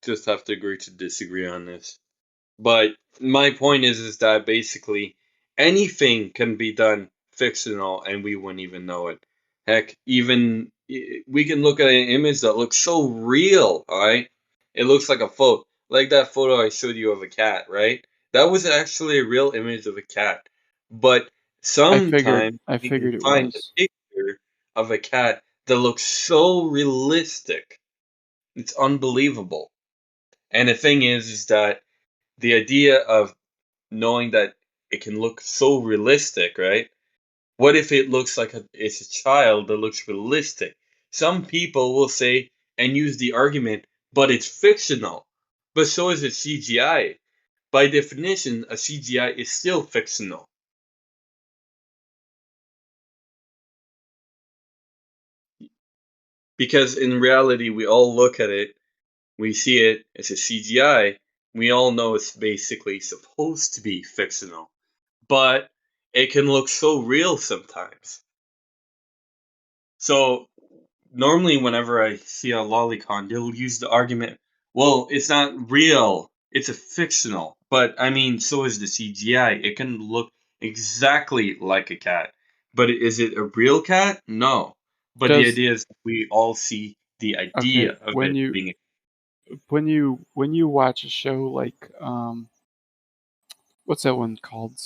just have to agree to disagree on this. But my point is that basically anything can be done fictional and we wouldn't even know it. Heck, even we can look at an image that looks so real, all right? It looks like a photo, like that photo I showed you of a cat, right? That was actually a real image of a cat. But sometimes I we can figured it find a was. picture of a cat that looks so realistic. It's unbelievable. And the thing is that the idea of knowing that it can look so realistic, right? What if it looks like it's a child that looks realistic? Some people will say and use the argument, but it's fictional. But so is a CGI. By definition, a CGI is still fictional. Because in reality, we all look at it, we see it, it's a CGI. We all know it's basically supposed to be fictional. But it can look so real sometimes. So normally, whenever I see a lolicon, they'll use the argument, well, it's not real, it's a fictional. But I mean, so is the CGI. It can look exactly like a cat. But is it a real cat? No. But the Does idea is we all see the okay, idea of it being. when you watch a show like, what's that one called?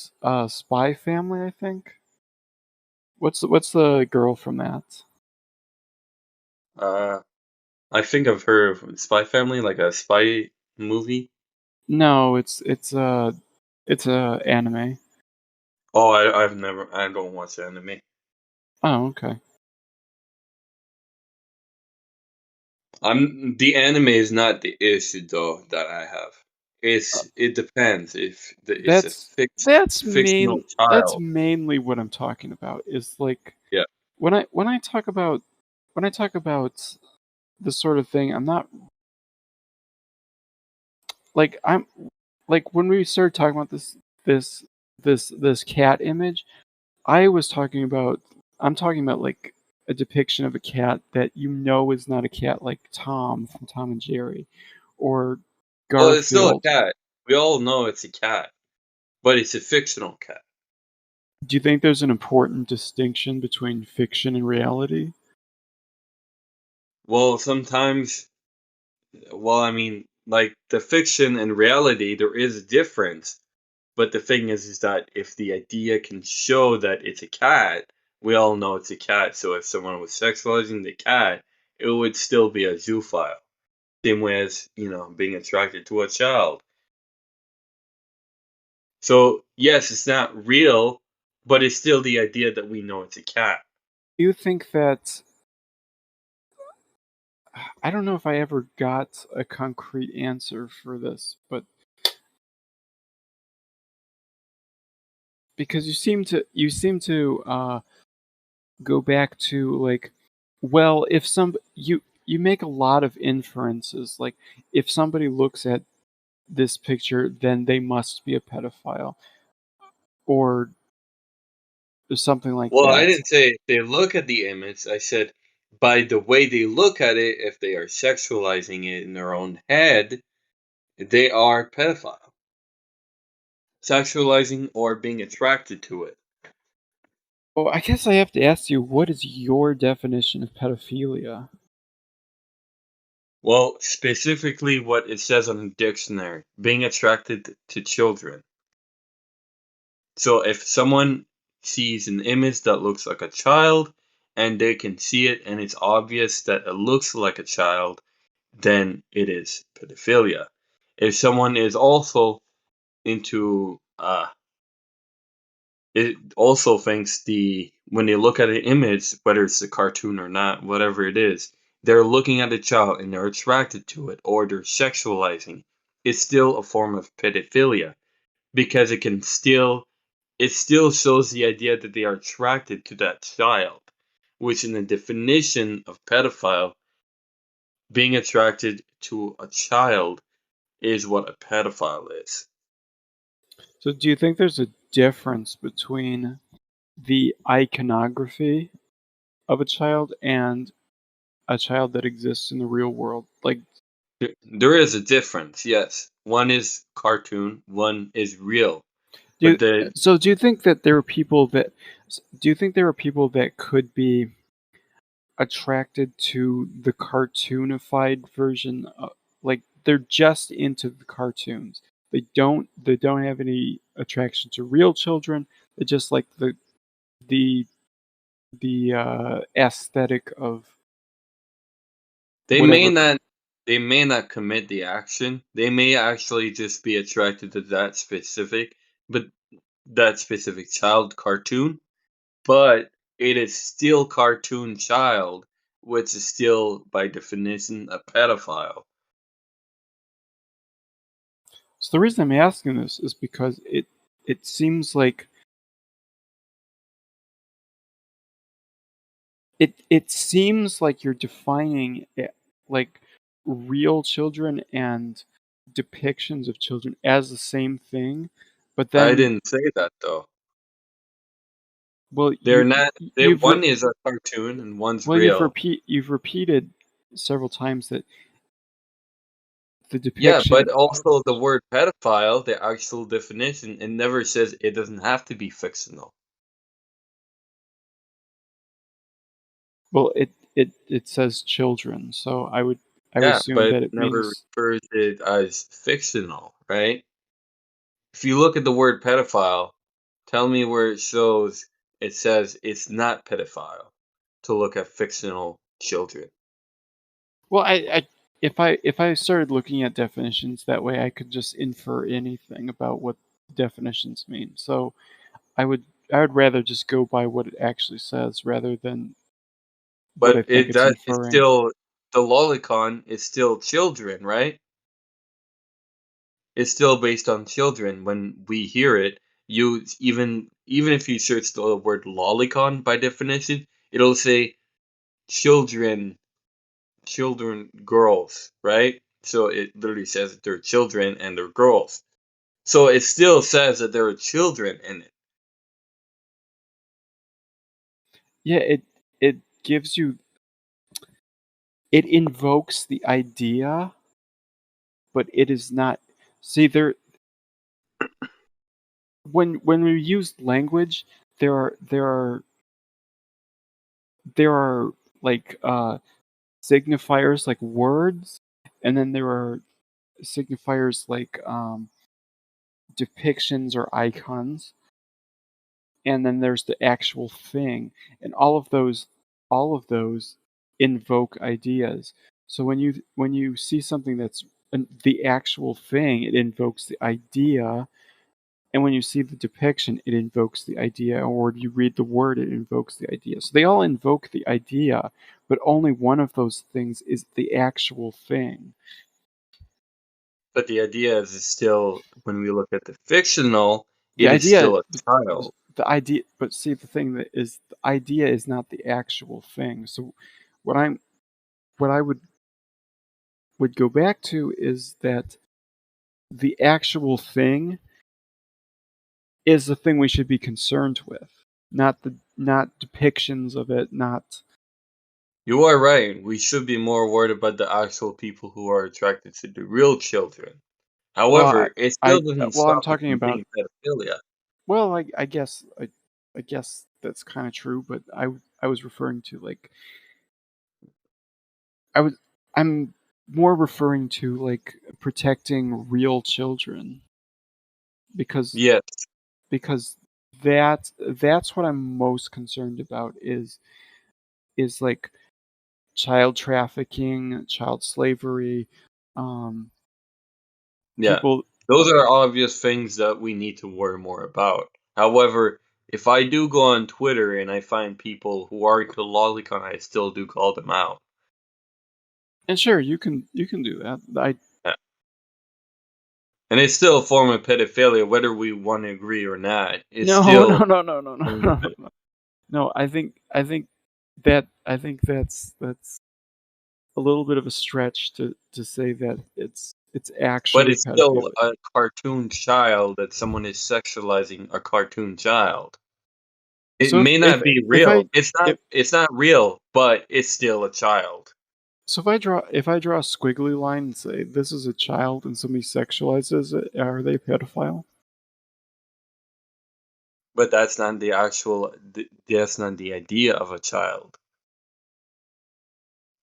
Spy Family, I think? What's the girl from that? Uh, I think I've heard of Spy Family, like a spy movie. No, it's a anime. Oh, I don't watch anime. Oh, okay. The anime is not the issue though that I have. Uh, It depends if it's a that's that's fictional main that's child. mainly what I'm talking about, is like Yeah. when I talk about this sort of thing, I'm not like I'm like when we started talking about this this cat image, I was talking about I'm talking about like a depiction of a cat that you know is not a cat, like Tom from Tom and Jerry, or Well, it's still a Garfield. cat. We all know it's a cat, but it's a fictional cat. Do you think there's an important distinction between fiction and reality? Well, sometimes, well, I mean, like the fiction and reality, there is a difference. But the thing is that if the idea can show that it's a cat, we all know it's a cat. So if someone was sexualizing the cat, it would still be a zoophile. Same way as, being attracted to a child. So yes, it's not real, but it's still the idea that we know it's a cat. Do you think that I don't know if I ever got a concrete answer for this, but because you seem to go back to like, well, if some you make a lot of inferences, like if somebody looks at this picture, then they must be a pedophile or something like Well, I that. didn't say if they look at the image. I said by the way they look at it, if they are sexualizing it in their own head, they are pedophile. Sexualizing or being attracted to it. Well, I guess I have to ask you, what is your definition of pedophilia? Well, specifically what it says on the dictionary, being attracted to children. So if someone sees an image that looks like a child and they can see it and it's obvious that it looks like a child, then it is pedophilia. If someone is also into it also thinks the when they look at an image, whether it's a cartoon or not, whatever it is, they're looking at a child and they're attracted to it or they're sexualizing. It's still a form of pedophilia because it still shows the idea that they are attracted to that child, which in the definition of pedophile, being attracted to a child is what a pedophile is. So, do you think there's a difference between the iconography of a child and a child that exists in the real world? Like, There is a difference, yes. One is cartoon, one is real. do But you, the do you think that there are people that do you think there are people that could be attracted to the cartoonified version like they're just into the cartoons. They don't have any attraction to real children. They just like the aesthetic of they may whatever. not they may not commit the action. They may actually just be attracted to that specific child cartoon, but it is still cartoon child, which is still by definition a pedophile. So the reason I'm asking this is because it seems like you're defining it, like real children and depictions of children as the same thing, but I then, didn't say that though. well, They're not they you've one is a cartoon and one's well real. you've repeated several times that the Yeah, depiction but also the word pedophile, the actual definition, it never says it doesn't have to be fictional. well it says children, so I would Yeah, assume but that it it never means. refers it as fictional, right? If you look at the word pedophile, tell me where it says it's not pedophile to look at fictional children. Well, if I started looking at definitions that way, I could just infer anything about what definitions mean. So I would I would rather just go by what it actually says rather than what I But think it's it's inferring. still the Lolicon is still children, right? It's still based on children. When we hear it, you even if you search the word lolicon by definition, it'll say children, children, girls, right? So it literally says that they're children and they're girls. So it still says that there are children in it. Yeah, it gives you it invokes the idea, but it is not. See, when we use language, there are like signifiers like words, and then there are signifiers like depictions or icons, and then there's the actual thing, and all of those invoke ideas. So when you see something that's the actual thing, it invokes the idea, and when you see the depiction, it invokes the idea, or when you read the word, it invokes the idea. So they all invoke the idea, but only one of those things is the actual thing. But the idea is still, when we look at the fictional, The it is idea, still a child. the idea, but see, the thing that is, the idea is not the actual thing. So what I'm, what I would go back to is that the actual thing is the thing we should be concerned with, not depictions of it, not. You are right. We should be more worried about the actual people who are attracted to the real children. Well, However, it still doesn't I'm stop it talking from about. being pedophilia. Well, I guess that's kind of true, but I was referring to like I was I'm more referring to like protecting real children because Yes, because that's what I'm most concerned about is like child trafficking, child slavery, um, yeah. people. Those are obvious things that we need to worry more about. However, if I do go on Twitter and I find people who are into lolicon, I still do call them out. And sure, you can do that. I Yeah. And it's still a form of pedophilia, whether we want to agree or not. It's no no still no no no a no form of no no. No, I think that's a little bit of a stretch to say that it's but actually it's still pedophilia. a cartoon child that someone is sexualizing a cartoon child. It So may not be if real. I if It's not real, but it's still a child. so if I draw a squiggly line and say this is a child and somebody sexualizes it, are they a pedophile? But that's not the idea of a child.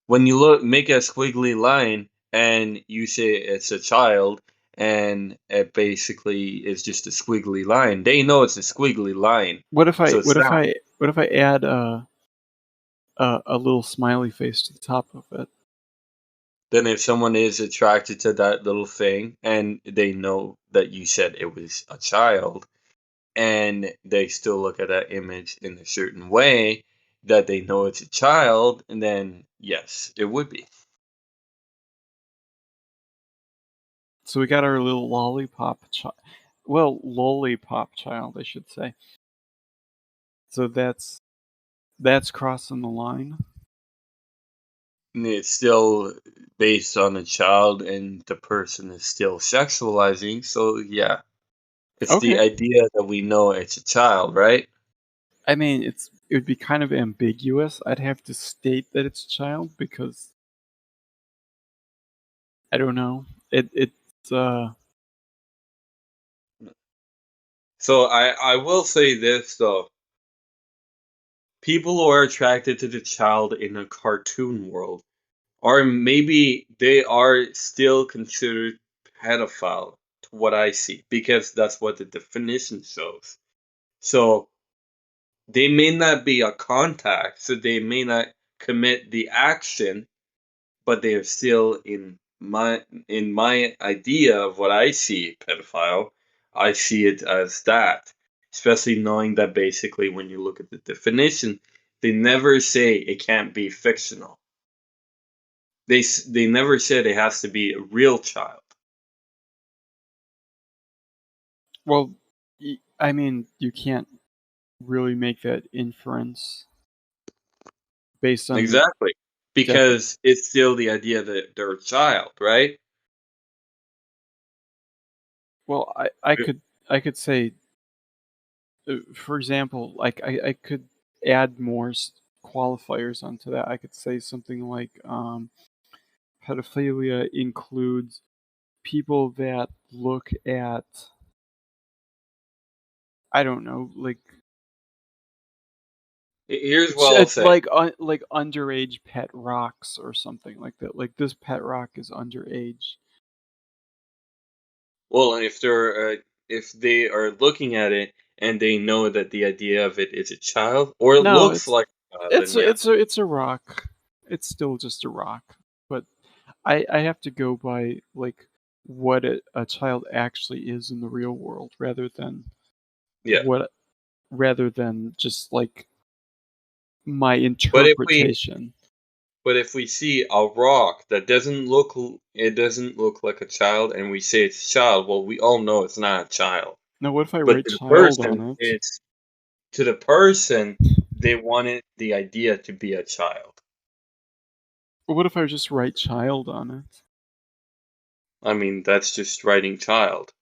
When you make a squiggly line and you say it's a child and it basically is just a squiggly line, they know it's a squiggly line. What if I So it's what if not. I what if I add a little smiley face to the top of it? Then if someone is attracted to that little thing and they know that you said it was a child, and they still look at that image in a certain way that they know it's a child, and then yes, it would be. So we got our little lollipop child. Well, lollipop child, I should say. So that's crossing the line. And it's still based on a child, and the person is still sexualizing. So yeah, it's the Okay. idea that we know it's a child, right? I mean, it would be kind of ambiguous. I'd have to state that it's a child because I don't know. It's So I will say this though: people who are attracted to the child in a cartoon world, or maybe they are still considered pedophile to what I see, because that's what the definition shows. So they may not be a contact, so they may not commit the action, but they are still in my idea of what I see pedophile. I see it as that, especially knowing that basically when you look at the definition, they never say it can't be fictional. They never said it has to be a real child. Well, I mean, you can't really make that inference based on the Exactly. defi Because it's still the idea that they're a child, right? well, I could say, for example, like, I could add more qualifiers onto that. I could say something like, pedophilia includes people that look at, I don't know, like Here's what I'll say. like underage pet rocks or something like that. Like this pet rock is underage. Well, if they are looking at it and they know that the idea of it is a child or it No, looks it's like a child, it's then a, yeah. it's a rock. It's still just a rock. But I have to go by like what a child actually is in the real world Yeah. what rather than just like my But if we interpretation. but if we see a rock that doesn't look like a child and we say it's a child, well, we all know it's not a child. Now, what if I But write child on it? to the person, they wanted the idea to be a child. What if I just write child on it? I mean, that's just writing child.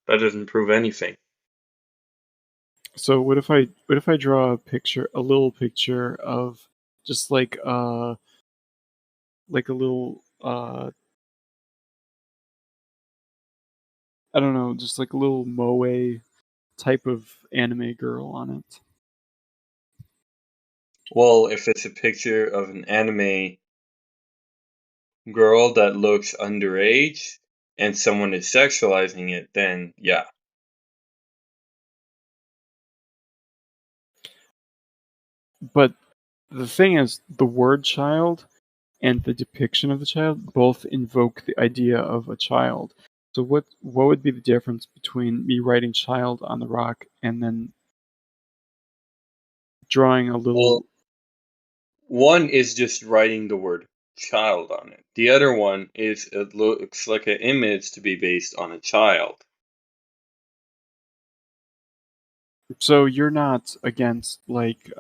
That doesn't prove anything. So what if I draw a little picture of just like a little I don't know, just like a little moe type of anime girl on it. Well, if it's a picture of an anime girl that looks underage and someone is sexualizing it, then yeah. But the thing is, the word child and the depiction of the child both invoke the idea of a child. So what would be the difference between me writing child on the rock and then drawing a Well, little. one is just writing the word child on it. The other one is it looks like an image to be based on a child. So you're not against like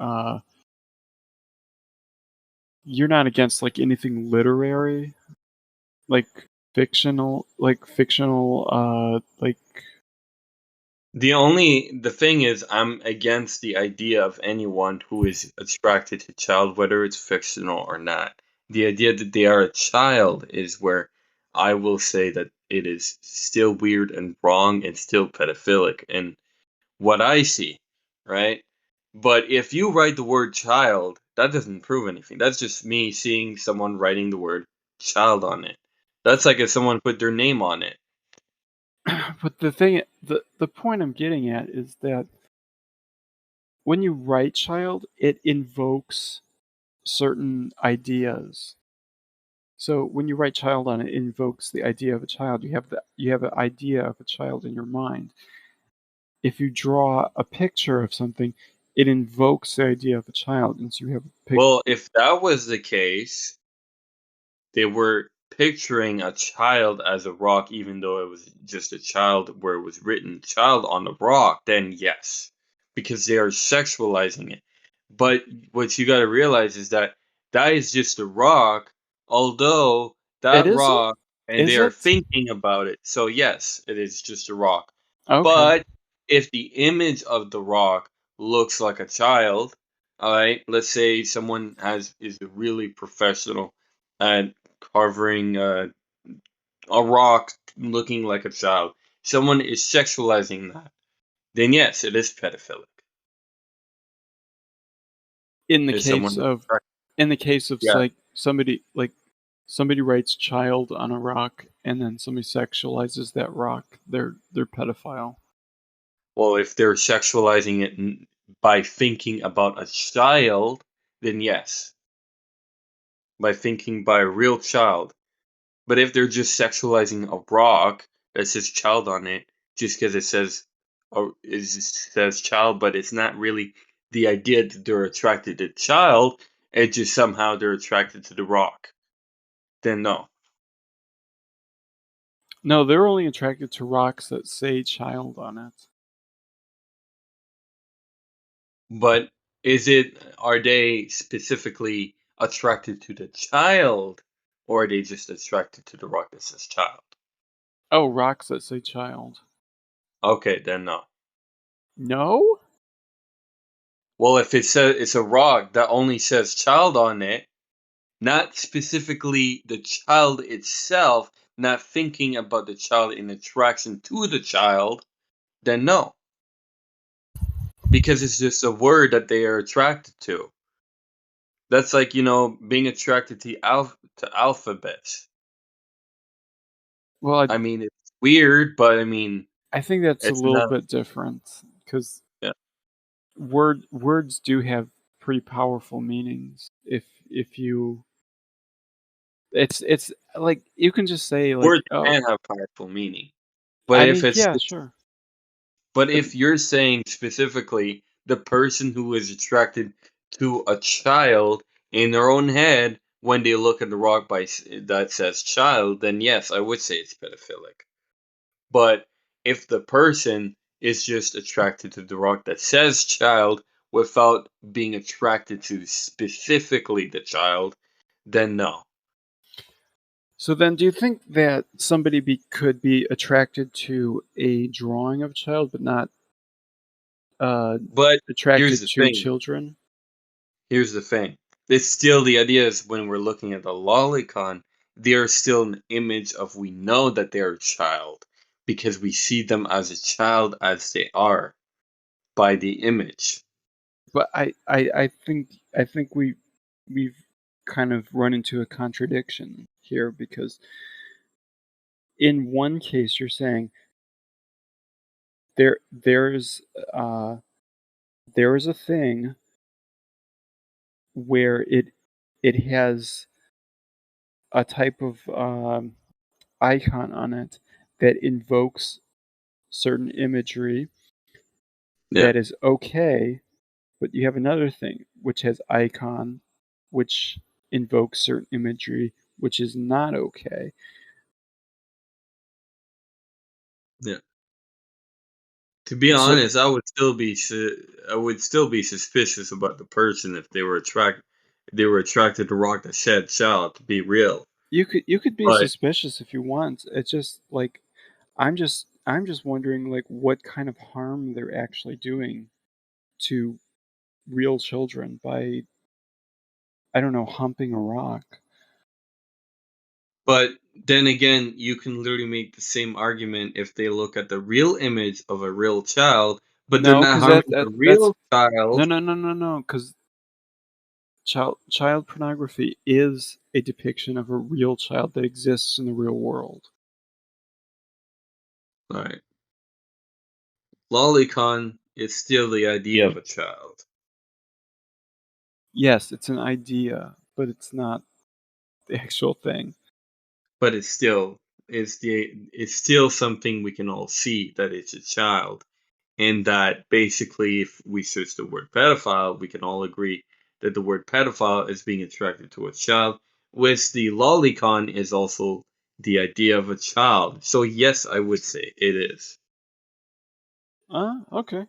anything literary, like fictional like. The thing is I'm against the idea of anyone who is attracted to child, whether it's fictional or not. The idea that they are a child is where I will say that it is still weird and wrong and still pedophilic and what I see, right? But if you write the word child, that doesn't prove anything. That's just me seeing someone writing the word child on it. That's like if someone put their name on it. But the point I'm getting at is that when you write child, it invokes certain ideas. So when you write child on it, it invokes the idea of a child. You have an idea of a child in your mind. If you draw a picture of something, it invokes the idea of a child, and so you have a pic. Well, if that was the case, they were picturing a child as a rock, even though it was just a child where it was written child on the rock, then yes, because they are sexualizing it. But what you got to realize is that that is just a rock, although It that isn't? rock, and they Is are it? thinking about it. So, yes, it is just a rock. Okay. But if the image of the rock looks like a child, all right, let's say someone is really professional at carving a rock looking like a child. Someone is sexualizing that. Then yes, it is pedophilic. In the If case someone, of in the case of yeah. somebody writes child on a rock and then somebody sexualizes that rock, they're pedophile. Well, if they're sexualizing it by thinking about a child, then yes. by thinking by a real child. But if they're just sexualizing a rock that says child on it, just because it says, or it just says child, but it's not really the idea that they're attracted to child, it just somehow they're attracted to the rock, then no. No, they're only attracted to rocks that say child on it. But are they specifically attracted to the child, or are they just attracted to the rock that says child? Oh, rocks that say child. Okay, then no. No? Well, if it's a rock that only says child on it, not specifically the child itself, not thinking about the child in attraction to the child, then no. Because it's just a word that they are attracted to. That's like, being attracted to alphabets. Well, I mean, it's weird, but I mean, I think that's a it's little enough. bit different because Yeah. words do have pretty powerful meanings. If you, it's like you can just say like, Words oh, can have powerful meaning. But I if mean, it's yeah, sure, but but if you're saying specifically the person who is attracted to a child in their own head when they look at the rock that says child, then yes, I would say it's pedophilic. But if the person is just attracted to the rock that says child without being attracted to specifically the child, then no. so then do you think that somebody could be attracted to a drawing of a child, but not uh, But here's attracted the to thing. children? Here's the thing. It's still the idea is when we're looking at the lolicon, they are still an image of we know that they're a child because we see them as a child as they are by the image. But I think we've kind of run into a contradiction here because in one case you're saying there's uh there is a thing where it has a type of icon on it that invokes certain imagery Yeah, that is okay, but you have another thing which has icon which invokes certain imagery which is not okay. yeah. To be So honest, I would still be suspicious about the person if they were attracted to rock that said child to be real. you could be But suspicious if you want. It's just like I'm just wondering like what kind of harm they're actually doing to real children by I don't know, humping a rock. But then again, you can literally make the same argument if they look at the real image of a real child, but they're No, not because harming the that's real child. no, because child pornography is a depiction of a real child that exists in the real world. Right. Lolicon is still the idea of a child, Yes, it's an idea, but it's not the actual thing. but it's still something we can all see that it's a child, and that basically, if we search the word pedophile, we can all agree that the word pedophile is being attracted to a child, which the lolicon is also the idea of a child. So yes, I would say it is. Okay.